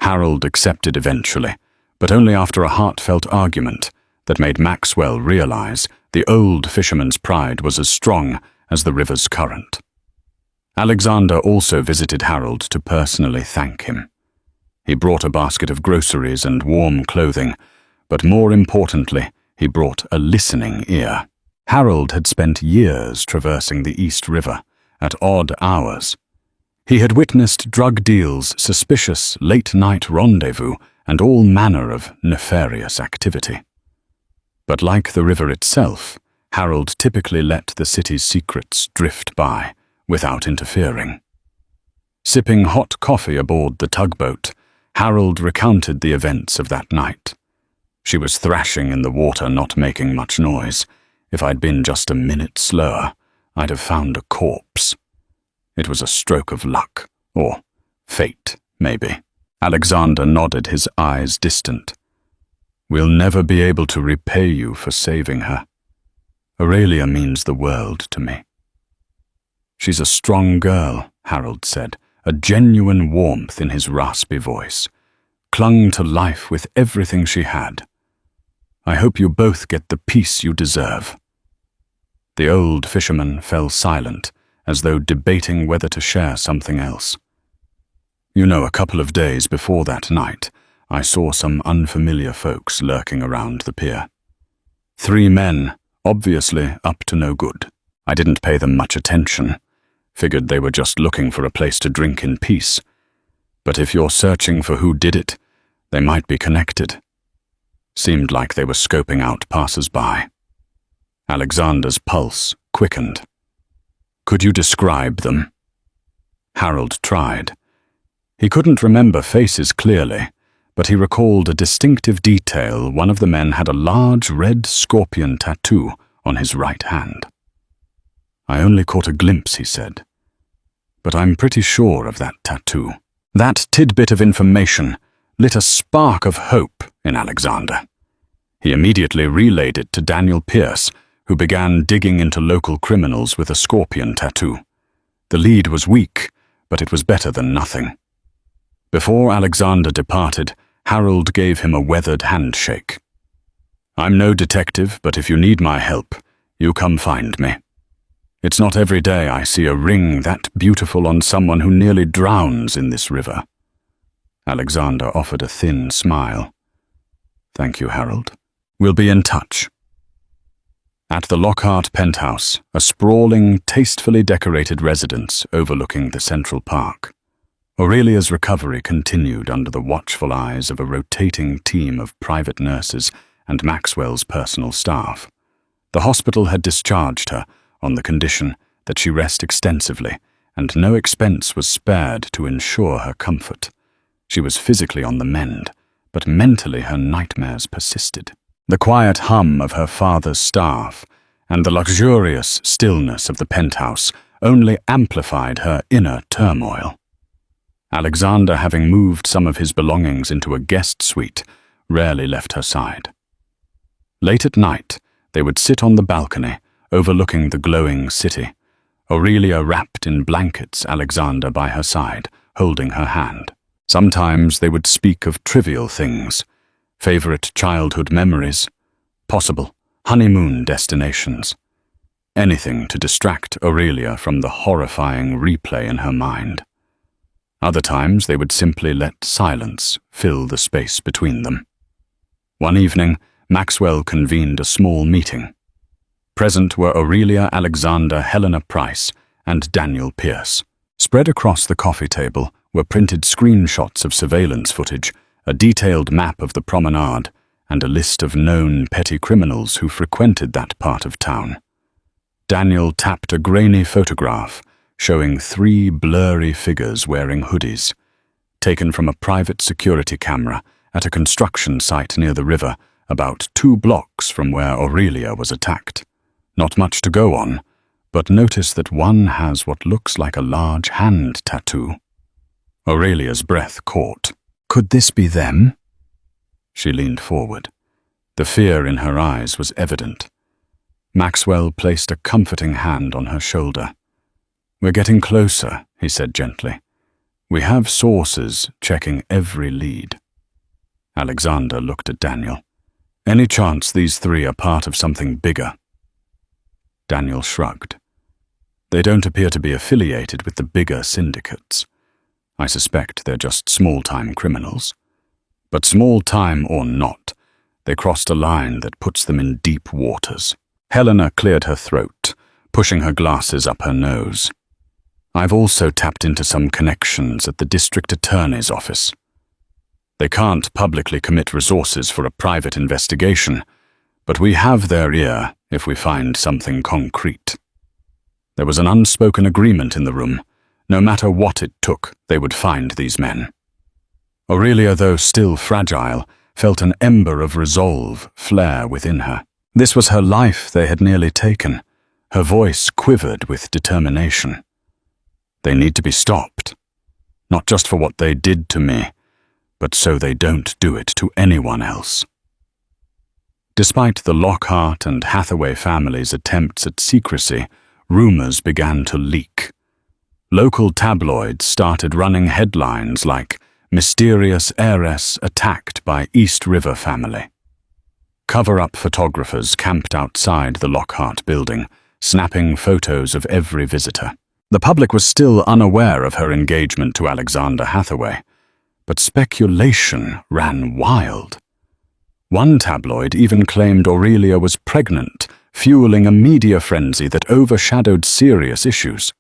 Harold accepted eventually, but only after a heartfelt argument that made Maxwell realize the old fisherman's pride was as strong as the river's current. Alexander also visited Harold to personally thank him. He brought a basket of groceries and warm clothing, but more importantly, he brought a listening ear. Harold had spent years traversing the East River at odd hours. He had witnessed drug deals, suspicious late-night rendezvous, and all manner of nefarious activity. But like the river itself, Harold typically let the city's secrets drift by, without interfering. Sipping hot coffee aboard the tugboat, Harold recounted the events of that night. She was thrashing in the water, not making much noise. If I'd been just a minute slower, I'd have found a corpse. It was a stroke of luck, or fate, maybe. Alexander nodded, his eyes distant. "We'll never be able to repay you for saving her. Aurelia means the world to me." "She's a strong girl," Harold said, a genuine warmth in his raspy voice. "Clung to life with everything she had. I hope you both get the peace you deserve." The old fisherman fell silent, as though debating whether to share something else. "You know, a couple of days before that night, I saw some unfamiliar folks lurking around the pier. 3 men, obviously up to no good. I didn't pay them much attention. Figured they were just looking for a place to drink in peace. But if you're searching for who did it, they might be connected. Seemed like they were scoping out passers-by." Alexander's pulse quickened. "Could you describe them?" Harold tried. He couldn't remember faces clearly, but he recalled a distinctive detail. One of the men had a large red scorpion tattoo on his right hand. "I only caught a glimpse," he said, "but I'm pretty sure of that tattoo." That tidbit of information lit a spark of hope in Alexander. He immediately relayed it to Daniel Pierce, who began digging into local criminals with a scorpion tattoo. The lead was weak, but it was better than nothing. Before Alexander departed, Harold gave him a weathered handshake. "I'm no detective, but if you need my help, you come find me. It's not every day I see a ring that beautiful on someone who nearly drowns in this river." Alexander offered a thin smile. "Thank you, Harold. We'll be in touch." At the Lockhart penthouse, a sprawling, tastefully decorated residence overlooking the Central Park, Aurelia's recovery continued under the watchful eyes of a rotating team of private nurses and Maxwell's personal staff. The hospital had discharged her on the condition that she rest extensively, and no expense was spared to ensure her comfort. She was physically on the mend, but mentally her nightmares persisted. The quiet hum of her father's staff and the luxurious stillness of the penthouse only amplified her inner turmoil. Alexander, having moved some of his belongings into a guest suite, rarely left her side. Late at night, they would sit on the balcony, overlooking the glowing city, Aurelia wrapped in blankets, Alexander by her side, holding her hand. Sometimes they would speak of trivial things, favorite childhood memories, possible honeymoon destinations, anything to distract Aurelia from the horrifying replay in her mind. Other times they would simply let silence fill the space between them. One evening, Maxwell convened a small meeting. Present were Aurelia, Alexander, Helena Price, and Daniel Pierce. Spread across the coffee table were printed screenshots of surveillance footage, a detailed map of the promenade, and a list of known petty criminals who frequented that part of town. Daniel tapped a grainy photograph showing 3 blurry figures wearing hoodies, taken from a private security camera at a construction site near the river, about 2 blocks from where Aurelia was attacked. Not much to go on, but notice that one has what looks like a large hand tattoo. Aurelia's breath caught. Could this be them? She leaned forward. The fear in her eyes was evident. Maxwell placed a comforting hand on her shoulder. "We're getting closer," he said gently. "We have sources checking every lead." Alexander looked at Daniel. "Any chance these 3 are part of something bigger?" Daniel shrugged. "They don't appear to be affiliated with the bigger syndicates. I suspect they're just small-time criminals. But small-time or not, they crossed a line that puts them in deep waters." Helena cleared her throat, pushing her glasses up her nose. "I've also tapped into some connections at the district attorney's office. They can't publicly commit resources for a private investigation, but we have their ear if we find something concrete." There was an unspoken agreement in the room. No matter what it took, they would find these men. Aurelia, though still fragile, felt an ember of resolve flare within her. This was her life they had nearly taken. Her voice quivered with determination. "They need to be stopped. Not just for what they did to me, but so they don't do it to anyone else." Despite the Lockhart and Hathaway families' attempts at secrecy, rumors began to leak. Local tabloids started running headlines like "Mysterious Heiress Attacked by East River Family." Cover-up photographers camped outside the Lockhart building, snapping photos of every visitor. The public was still unaware of her engagement to Alexander Hathaway, but speculation ran wild. One tabloid even claimed Aurelia was pregnant, fueling a media frenzy that overshadowed serious issues.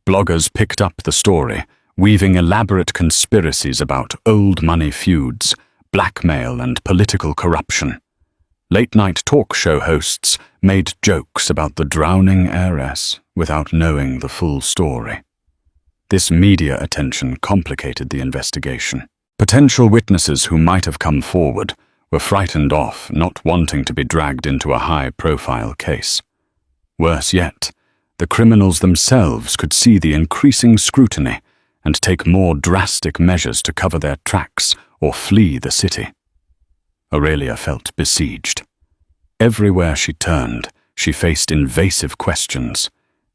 Bloggers picked up the story, weaving elaborate conspiracies about old money feuds, blackmail, and political corruption. Late-night talk show hosts made jokes about the drowning heiress without knowing the full story. This media attention complicated the investigation. Potential witnesses who might have come forward were frightened off, not wanting to be dragged into a high-profile case. Worse yet, the criminals themselves could see the increasing scrutiny and take more drastic measures to cover their tracks or flee the city. Aurelia felt besieged. Everywhere she turned, she faced invasive questions,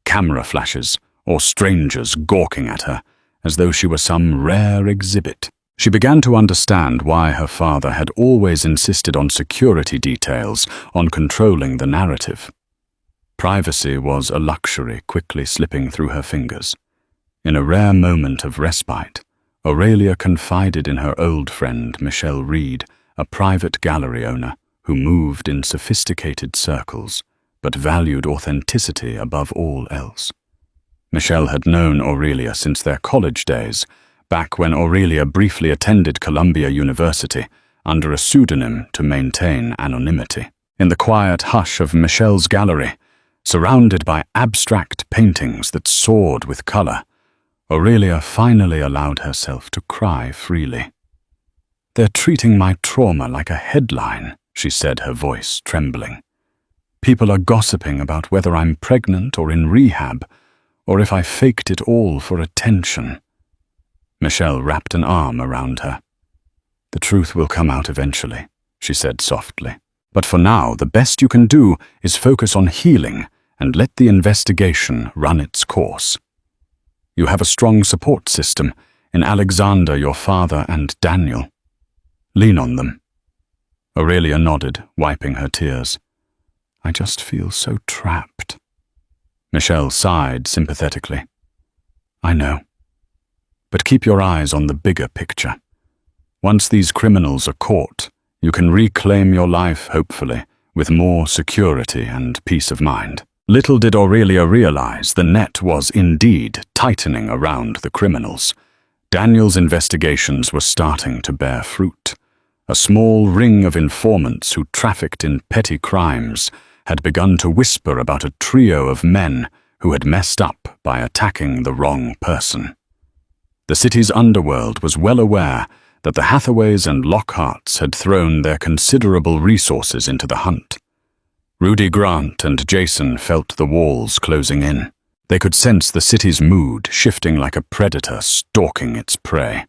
camera flashes, or strangers gawking at her as though she were some rare exhibit. She began to understand why her father had always insisted on security details, on controlling the narrative. Privacy was a luxury quickly slipping through her fingers. In a rare moment of respite, Aurelia confided in her old friend Michelle Reed, a private gallery owner who moved in sophisticated circles, but valued authenticity above all else. Michelle had known Aurelia since their college days, back when Aurelia briefly attended Columbia University under a pseudonym to maintain anonymity. In the quiet hush of Michelle's gallery, surrounded by abstract paintings that soared with color, Aurelia finally allowed herself to cry freely. "They're treating my trauma like a headline," she said, her voice trembling. "People are gossiping about whether I'm pregnant or in rehab, or if I faked it all for attention." Michelle wrapped an arm around her. "The truth will come out eventually," she said softly. "But for now, the best you can do is focus on healing and let the investigation run its course. You have a strong support system in Alexander, your father, and Daniel. Lean on them." Aurelia nodded, wiping her tears. "I just feel so trapped." Michelle sighed sympathetically. "I know. But keep your eyes on the bigger picture. Once these criminals are caught, you can reclaim your life, hopefully, with more security and peace of mind." Little did Aurelia realize the net was indeed tightening around the criminals. Daniel's investigations were starting to bear fruit. A small ring of informants who trafficked in petty crimes had begun to whisper about a trio of men who had messed up by attacking the wrong person. The city's underworld was well aware that the Hathaways and Lockharts had thrown their considerable resources into the hunt. Rudy Grant and Jason felt the walls closing in. They could sense the city's mood shifting like a predator stalking its prey.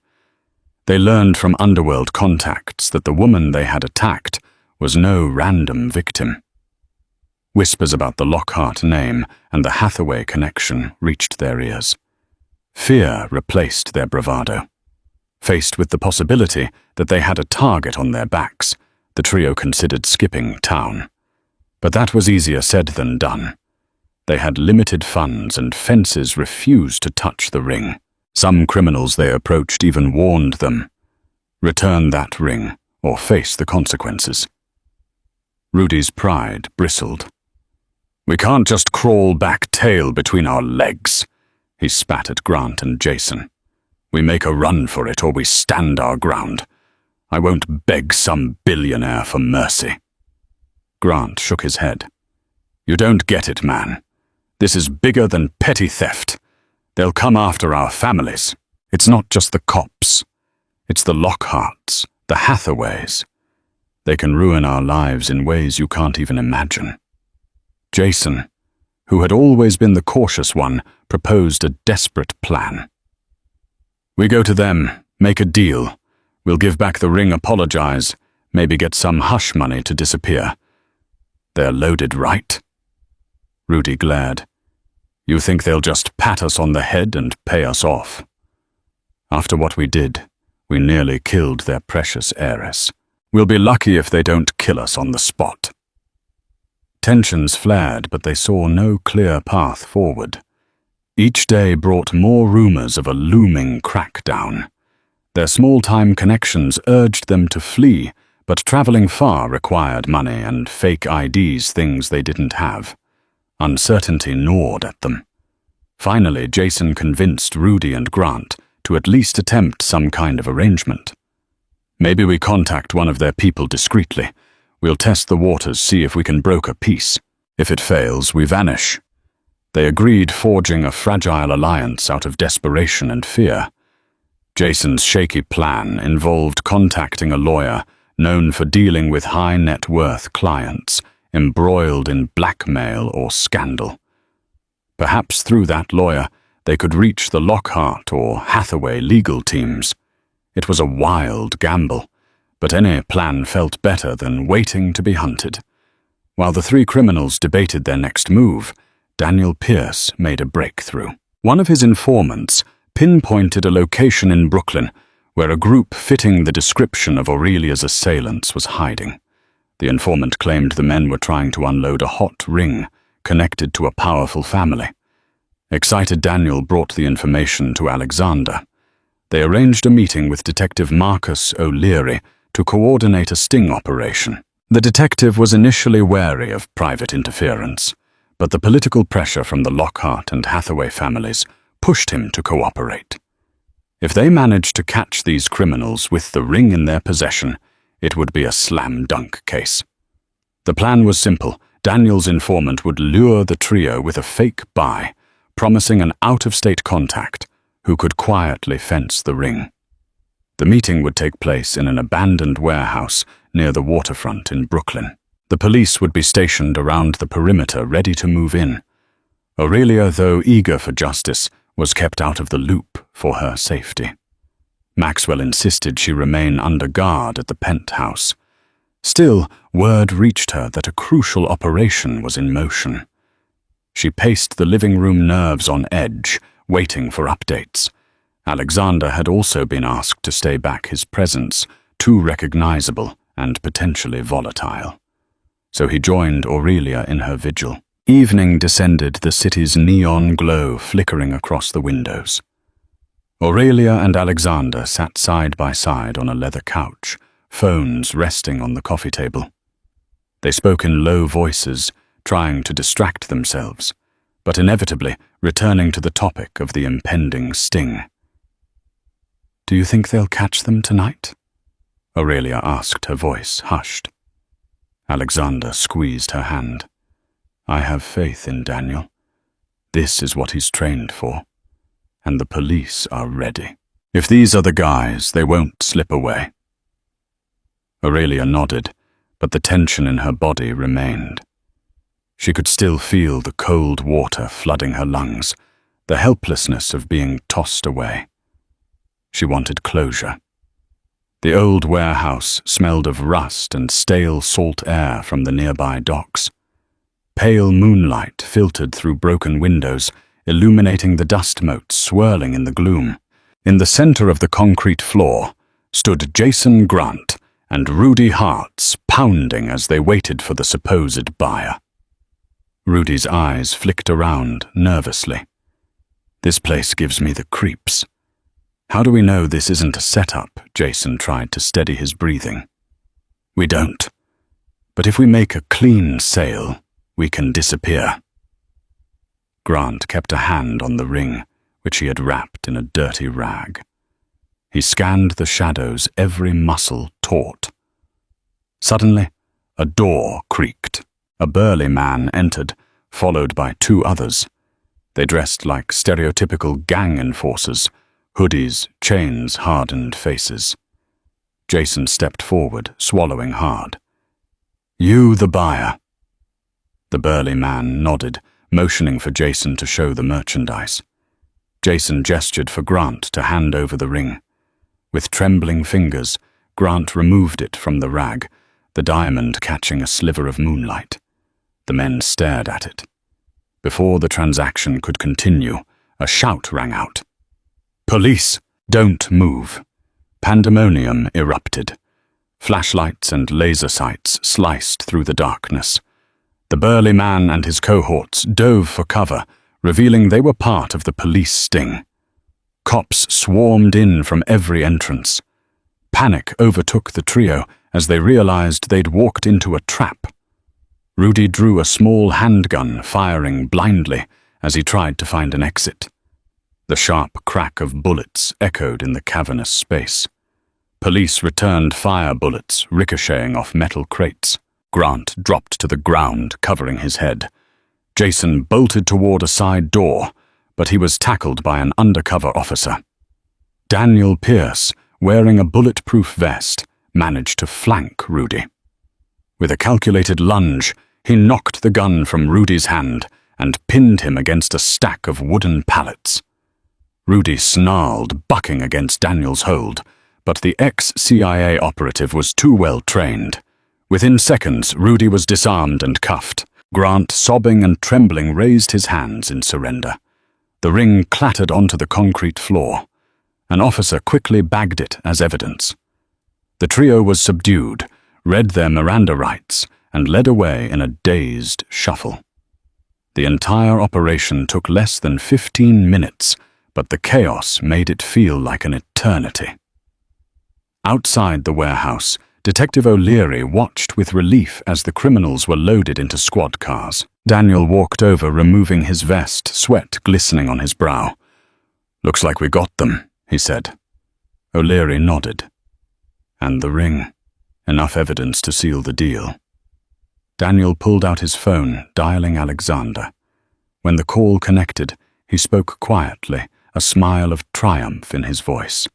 They learned from underworld contacts that the woman they had attacked was no random victim. Whispers about the Lockhart name and the Hathaway connection reached their ears. Fear replaced their bravado. Faced with the possibility that they had a target on their backs, the trio considered skipping town. But that was easier said than done. They had limited funds and fences refused to touch the ring. Some criminals they approached even warned them, "Return that ring or face the consequences." Rudy's pride bristled. "We can't just crawl back tail between our legs," he spat at Grant and Jason. "We make a run for it or we stand our ground. I won't beg some billionaire for mercy." Grant shook his head. "You don't get it, man. This is bigger than petty theft. They'll come after our families. It's not just the cops. It's the Lockharts, the Hathaways. They can ruin our lives in ways you can't even imagine." Jason, who had always been the cautious one, proposed a desperate plan. "We go to them, make a deal. We'll give back the ring, apologize, maybe get some hush money to disappear. They're loaded, right?" Rudy glared. "You think they'll just pat us on the head and pay us off? After what we did, we nearly killed their precious heiress. We'll be lucky if they don't kill us on the spot." Tensions flared, but they saw no clear path forward. Each day brought more rumors of a looming crackdown. Their small-time connections urged them to flee, but traveling far required money and fake IDs, things they didn't have. Uncertainty gnawed at them. Finally, Jason convinced Rudy and Grant to at least attempt some kind of arrangement. "Maybe we contact one of their people discreetly. We'll test the waters, see if we can broker peace. If it fails, we vanish." They agreed, forging a fragile alliance out of desperation and fear. Jason's shaky plan involved contacting a lawyer known for dealing with high-net-worth clients, embroiled in blackmail or scandal. Perhaps through that lawyer, they could reach the Lockhart or Hathaway legal teams. It was a wild gamble, but any plan felt better than waiting to be hunted. While the three criminals debated their next move, Daniel Pierce made a breakthrough. One of his informants pinpointed a location in Brooklyn where a group fitting the description of Aurelia's assailants was hiding. The informant claimed the men were trying to unload a hot ring connected to a powerful family. Excited Daniel brought the information to Alexander. They arranged a meeting with Detective Marcus O'Leary to coordinate a sting operation. The detective was initially wary of private interference, but the political pressure from the Lockhart and Hathaway families pushed him to cooperate. If they managed to catch these criminals with the ring in their possession, it would be a slam-dunk case. The plan was simple. Daniel's informant would lure the trio with a fake buy, promising an out-of-state contact who could quietly fence the ring. The meeting would take place in an abandoned warehouse near the waterfront in Brooklyn. The police would be stationed around the perimeter, ready to move in. Aurelia, though eager for justice, was kept out of the loop for her safety. Maxwell insisted she remain under guard at the penthouse. Still, word reached her that a crucial operation was in motion. She paced the living room, nerves on edge, waiting for updates. Alexander had also been asked to stay back, his presence too recognizable and potentially volatile. So he joined Aurelia in her vigil. Evening descended, the city's neon glow flickering across the windows. Aurelia and Alexander sat side by side on a leather couch, phones resting on the coffee table. They spoke in low voices, trying to distract themselves, but inevitably returning to the topic of the impending sting. "Do you think they'll catch them tonight?" Aurelia asked, her voice hushed. Alexander squeezed her hand. "I have faith in Daniel. This is what he's trained for, and the police are ready. If these are the guys, they won't slip away." Aurelia nodded, but the tension in her body remained. She could still feel the cold water flooding her lungs, the helplessness of being tossed away. She wanted closure. The old warehouse smelled of rust and stale salt air from the nearby docks. Pale moonlight filtered through broken windows, illuminating the dust motes swirling in the gloom. In the center of the concrete floor stood Jason Grant and Rudy Hartz, pounding as they waited for the supposed buyer. Rudy's eyes flicked around nervously. "This place gives me the creeps. How do we know this isn't a setup?" Jason tried to steady his breathing. "We don't. But if we make a clean sale, we can disappear." Grant kept a hand on the ring, which he had wrapped in a dirty rag. He scanned the shadows, every muscle taut. Suddenly, a door creaked. A burly man entered, followed by two others. They dressed like stereotypical gang enforcers, hoodies, chains, hardened faces. Jason stepped forward, swallowing hard. "You the buyer?" The burly man nodded, motioning for Jason to show the merchandise. Jason gestured for Grant to hand over the ring. With trembling fingers, Grant removed it from the rag, the diamond catching a sliver of moonlight. The men stared at it. Before the transaction could continue, a shout rang out. "Police! Don't move!" Pandemonium erupted. Flashlights and laser sights sliced through the darkness. The burly man and his cohorts dove for cover, revealing they were part of the police sting. Cops swarmed in from every entrance. Panic overtook the trio as they realized they'd walked into a trap. Rudy drew a small handgun, firing blindly as he tried to find an exit. The sharp crack of bullets echoed in the cavernous space. Police returned fire bullets ricocheting off metal crates. Grant dropped to the ground, covering his head. Jason bolted toward a side door, but he was tackled by an undercover officer. Daniel Pierce, wearing a bulletproof vest, managed to flank Rudy. With a calculated lunge, he knocked the gun from Rudy's hand and pinned him against a stack of wooden pallets. Rudy snarled, bucking against Daniel's hold, but the ex-CIA operative was too well trained. Within seconds, Rudy was disarmed and cuffed. Grant, sobbing and trembling, raised his hands in surrender. The ring clattered onto the concrete floor. An officer quickly bagged it as evidence. The trio was subdued, read their Miranda rights, and led away in a dazed shuffle. The entire operation took less than 15 minutes, but the chaos made it feel like an eternity. Outside the warehouse, Detective O'Leary watched with relief as the criminals were loaded into squad cars. Daniel walked over, removing his vest, sweat glistening on his brow. "Looks like we got them," he said. O'Leary nodded. "And the ring. Enough evidence to seal the deal." Daniel pulled out his phone, dialing Alexander. When the call connected, he spoke quietly, a smile of triumph in his voice.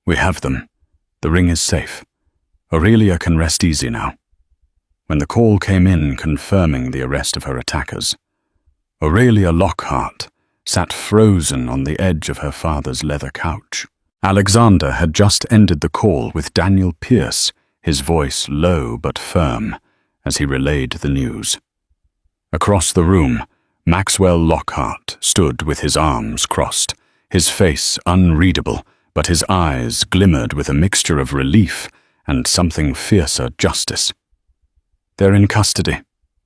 "We have them. The ring is safe. Aurelia can rest easy now." When the call came in confirming the arrest of her attackers, Aurelia Lockhart sat frozen on the edge of her father's leather couch. Alexander had just ended the call with Daniel Pierce, his voice low but firm, as he relayed the news. Across the room, Maxwell Lockhart stood with his arms crossed, his face unreadable, but his eyes glimmered with a mixture of relief and something fiercer justice. "They're in custody,"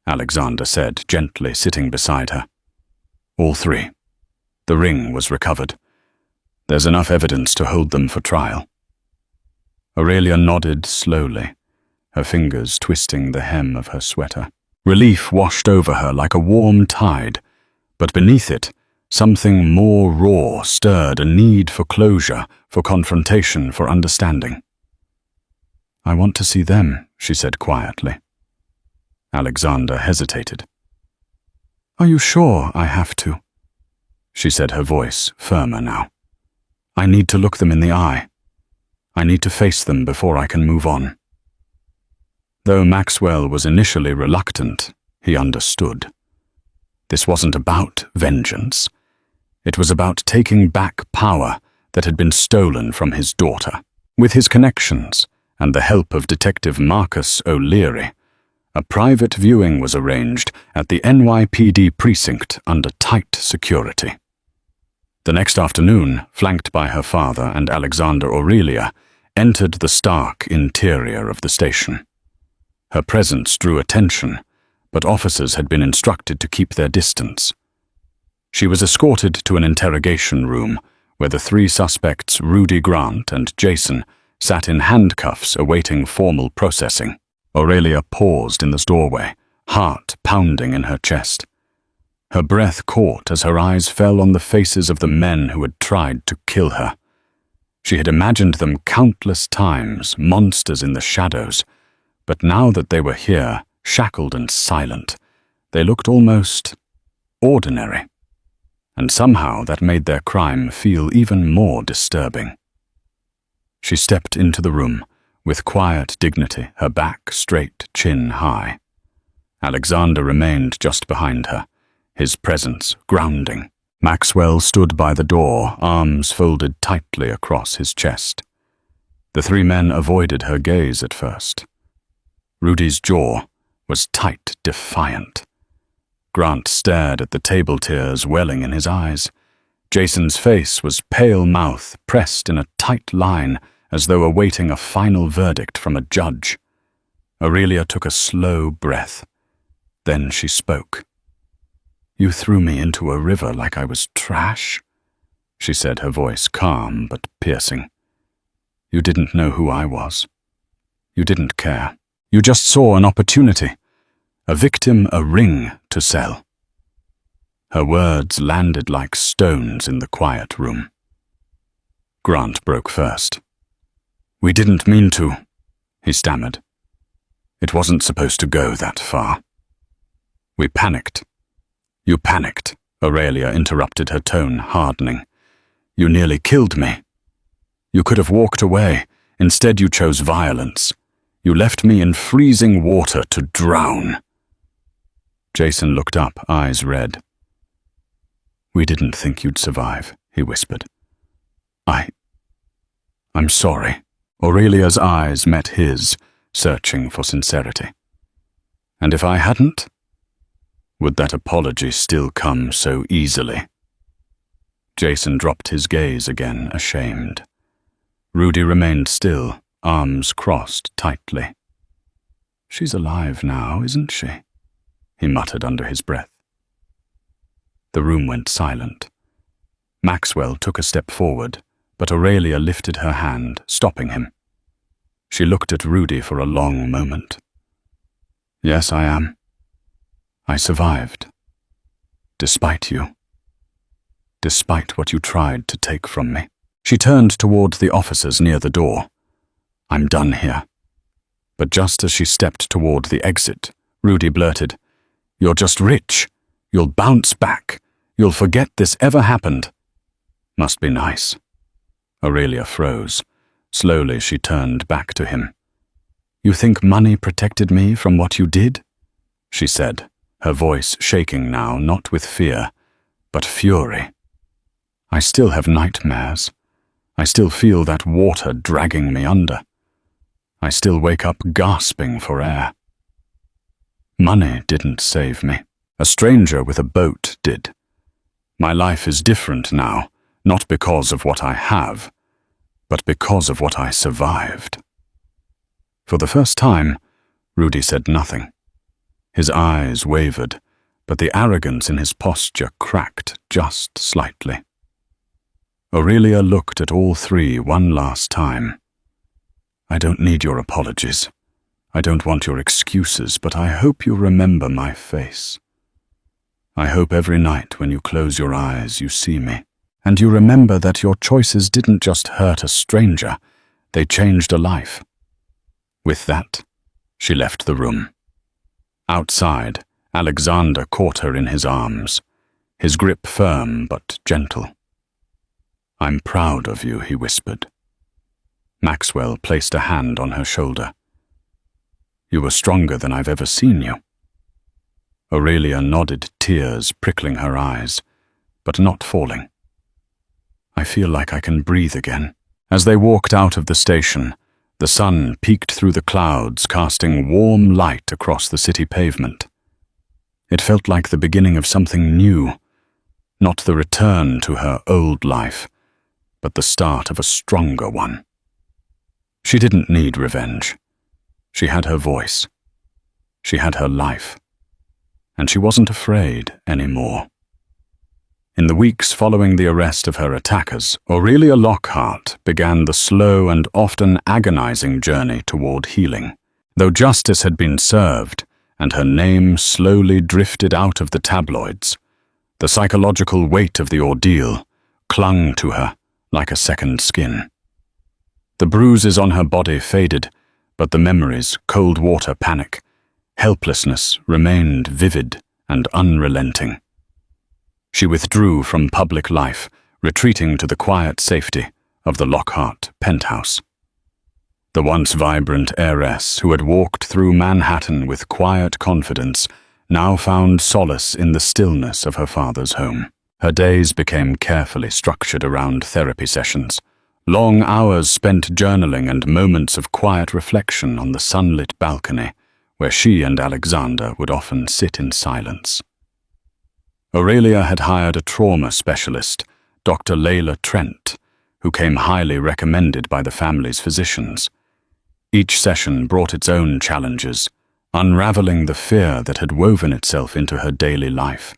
Alexander said, gently sitting beside her. "All three. The ring was recovered. There's enough evidence to hold them for trial." Aurelia nodded slowly, her fingers twisting the hem of her sweater. Relief washed over her like a warm tide, but beneath it, something more raw stirred, a need for closure, for confrontation, for understanding. "I want to see them," she said quietly. Alexander hesitated. "Are you sure I have to?" she said, her voice firmer now. "I need to look them in the eye. I need to face them before I can move on." Though Maxwell was initially reluctant, he understood. This wasn't about vengeance. It was about taking back power that had been stolen from his daughter. With his connections and the help of Detective Marcus O'Leary, a private viewing was arranged at the NYPD precinct under tight security. The next afternoon, flanked by her father and Alexander, Aurelia entered the stark interior of the station. Her presence drew attention, but officers had been instructed to keep their distance. She was escorted to an interrogation room where the three suspects, Rudy Grant and Jason, sat in handcuffs awaiting formal processing. Aurelia paused in the doorway, heart pounding in her chest. Her breath caught as her eyes fell on the faces of the men who had tried to kill her. She had imagined them countless times, monsters in the shadows, but now that they were here, shackled and silent, they looked almost ordinary. And somehow that made their crime feel even more disturbing. She stepped into the room, with quiet dignity, her back straight, chin high. Alexander remained just behind her, his presence grounding. Maxwell stood by the door, arms folded tightly across his chest. The three men avoided her gaze at first. Rudy's jaw was tight, defiant. Grant stared at the table tears welling in his eyes. Jason's face was pale mouth pressed in a tight line as though awaiting a final verdict from a judge. Aurelia took a slow breath. Then she spoke. "You threw me into a river like I was trash," she said, her voice calm but piercing. "You didn't know who I was. You didn't care. You just saw an opportunity. A victim, a ring to sell." Her words landed like stones in the quiet room. Grant broke first. "We didn't mean to," he stammered. "It wasn't supposed to go that far. We panicked." "You panicked," Aurelia interrupted, her tone hardening. "You nearly killed me. You could have walked away. Instead you chose violence. You left me in freezing water to drown." Jason looked up, eyes red. "We didn't think you'd survive," he whispered. I'm sorry." Aurelia's eyes met his, searching for sincerity. "And if I hadn't? Would that apology still come so easily?" Jason dropped his gaze again, ashamed. Rudy remained still, arms crossed tightly. "She's alive now, isn't she?" he muttered under his breath. The room went silent. Maxwell took a step forward, but Aurelia lifted her hand, stopping him. She looked at Rudy for a long moment. "Yes, I am. I survived. Despite you. Despite what you tried to take from me." She turned toward the officers near the door. "I'm done here." But just as she stepped toward the exit, Rudy blurted, "You're just rich. You'll bounce back. You'll forget this ever happened." "Must be nice." Aurelia froze. Slowly she turned back to him. "You think money protected me from what you did?" she said, her voice shaking now, not with fear, but fury. "I still have nightmares. I still feel that water dragging me under. I still wake up gasping for air. Money didn't save me. A stranger with a boat did. My life is different now, not because of what I have, but because of what I survived." For the first time, Rudy said nothing. His eyes wavered, but the arrogance in his posture cracked just slightly. Aurelia looked at all three one last time. "I don't need your apologies. I don't want your excuses, but I hope you remember my face. I hope every night when you close your eyes you see me, and you remember that your choices didn't just hurt a stranger, they changed a life." With that, she left the room. Outside, Alexander caught her in his arms, his grip firm but gentle. "I'm proud of you," he whispered. Maxwell placed a hand on her shoulder. "You were stronger than I've ever seen you." Aurelia nodded, tears prickling her eyes, but not falling. "I feel like I can breathe again." As they walked out of the station, the sun peeked through the clouds, casting warm light across the city pavement. It felt like the beginning of something new, not the return to her old life, but the start of a stronger one. She didn't need revenge. She had her voice. She had her life. And she wasn't afraid anymore. In the weeks following the arrest of her attackers, Aurelia Lockhart began the slow and often agonizing journey toward healing. Though justice had been served, and her name slowly drifted out of the tabloids, the psychological weight of the ordeal clung to her like a second skin. The bruises on her body faded, but the memories, cold water panic, helplessness remained vivid and unrelenting. She withdrew from public life, retreating to the quiet safety of the Lockhart penthouse. The once vibrant heiress who had walked through Manhattan with quiet confidence now found solace in the stillness of her father's home. Her days became carefully structured around therapy sessions, long hours spent journaling and moments of quiet reflection on the sunlit balcony where she and Alexander would often sit in silence. Aurelia had hired a trauma specialist, Dr. Layla Trent, who came highly recommended by the family's physicians. Each session brought its own challenges, unraveling the fear that had woven itself into her daily life,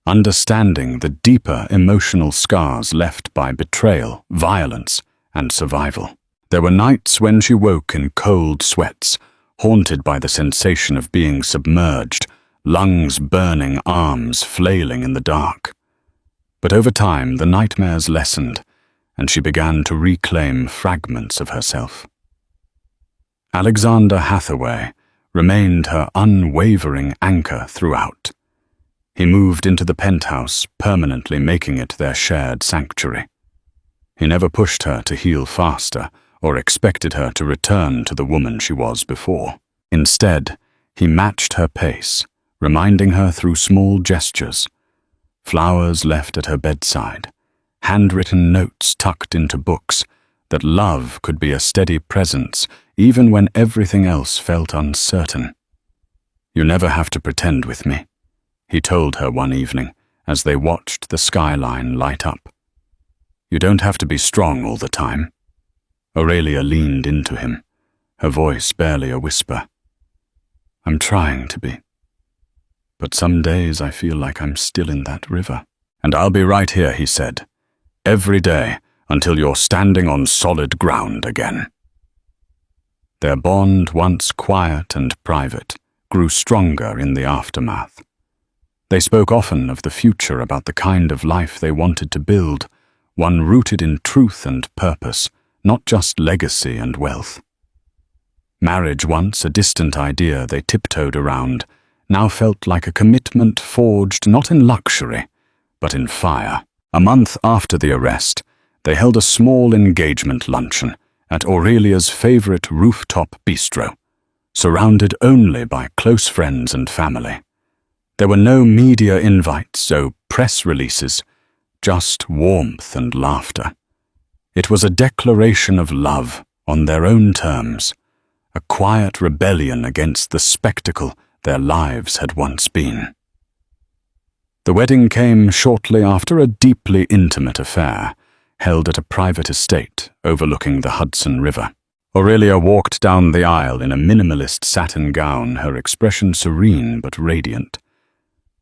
understanding the deeper emotional scars left by betrayal, violence, and survival. There were nights when she woke in cold sweats, haunted by the sensation of being submerged, lungs burning, arms flailing in the dark. But over time, the nightmares lessened, and she began to reclaim fragments of herself. Alexander Hathaway remained her unwavering anchor throughout. He moved into the penthouse, permanently making it their shared sanctuary. He never pushed her to heal faster or expected her to return to the woman she was before. Instead, he matched her pace, reminding her through small gestures, flowers left at her bedside, handwritten notes tucked into books, that love could be a steady presence even when everything else felt uncertain. "You never have to pretend with me," he told her one evening as they watched the skyline light up. You don't have to be strong all the time. Aurelia leaned into him, her voice barely a whisper. I'm trying to be. But some days I feel like I'm still in that river. And I'll be right here, he said, every day until you're standing on solid ground again. Their bond, once quiet and private, grew stronger in the aftermath. They spoke often of the future, about the kind of life they wanted to build, one rooted in truth and purpose, not just legacy and wealth. Marriage, once a distant idea they tiptoed around, now felt like a commitment forged not in luxury, but in fire. A month after the arrest, they held a small engagement luncheon at Aurelia's favorite rooftop bistro, surrounded only by close friends and family. There were no media invites, no press releases, just warmth and laughter. It was a declaration of love on their own terms, a quiet rebellion against the spectacle their lives had once been. The wedding came shortly after a deeply intimate affair, held at a private estate overlooking the Hudson River. Aurelia walked down the aisle in a minimalist satin gown, her expression serene but radiant.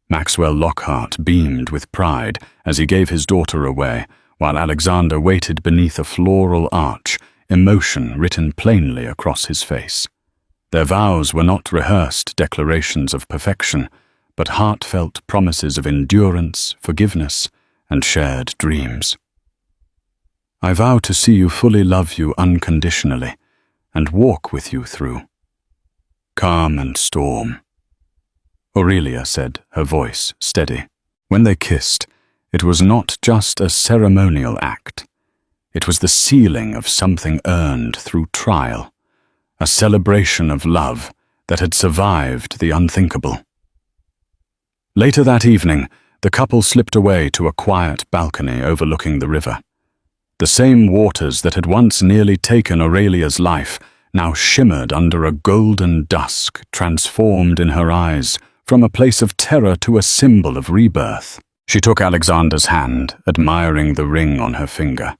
Maxwell Lockhart beamed with pride as he gave his daughter away, while Alexander waited beneath a floral arch, emotion written plainly across his face. Their vows were not rehearsed declarations of perfection, but heartfelt promises of endurance, forgiveness, and shared dreams. I vow to see you, fully love you unconditionally, and walk with you through calm and storm. Aurelia said, her voice steady. When they kissed, it was not just a ceremonial act. It was the sealing of something earned through trial, a celebration of love that had survived the unthinkable. Later that evening, the couple slipped away to a quiet balcony overlooking the river. The same waters that had once nearly taken Aurelia's life now shimmered under a golden dusk, transformed in her eyes from a place of terror to a symbol of rebirth. She took Alexander's hand, admiring the ring on her finger.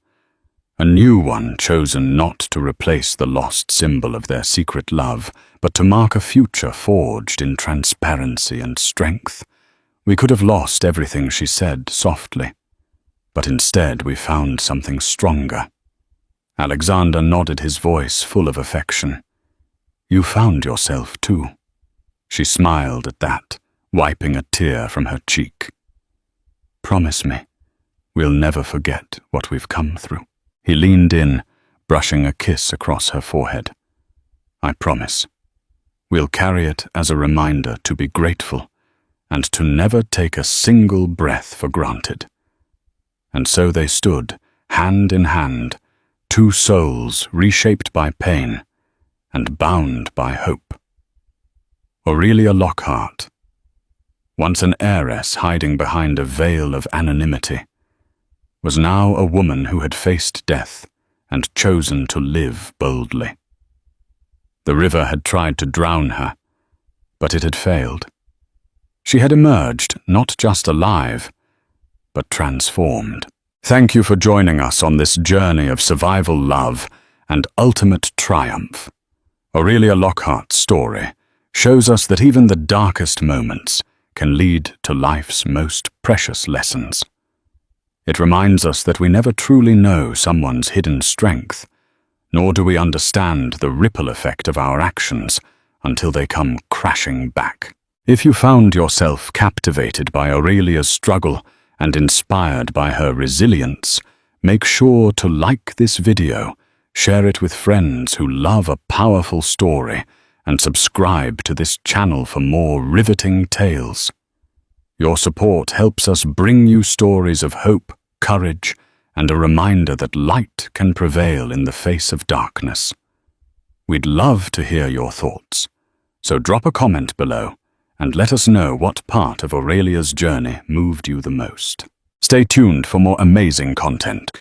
A new one chosen not to replace the lost symbol of their secret love, but to mark a future forged in transparency and strength. We could have lost everything, she said softly, but instead we found something stronger. Alexander nodded, his voice full of affection. You found yourself too. She smiled at that, wiping a tear from her cheek. Promise me, we'll never forget what we've come through. He leaned in, brushing a kiss across her forehead. I promise. We'll carry it as a reminder to be grateful and to never take a single breath for granted. And so they stood, hand in hand, two souls reshaped by pain and bound by hope. Aurelia Lockhart, once an heiress hiding behind a veil of anonymity, was now a woman who had faced death and chosen to live boldly. The river had tried to drown her, but it had failed. She had emerged not just alive, but transformed. Thank you for joining us on this journey of survival, love, and ultimate triumph. Aurelia Lockhart's story shows us that even the darkest moments can lead to life's most precious lessons. It reminds us that we never truly know someone's hidden strength, nor do we understand the ripple effect of our actions until they come crashing back. If you found yourself captivated by Aurelia's struggle and inspired by her resilience, make sure to like this video, share it with friends who love a powerful story, and subscribe to this channel for more riveting tales. Your support helps us bring you stories of hope, courage, and a reminder that light can prevail in the face of darkness. We'd love to hear your thoughts, so drop a comment below and let us know what part of Aurelia's journey moved you the most. Stay tuned for more amazing content.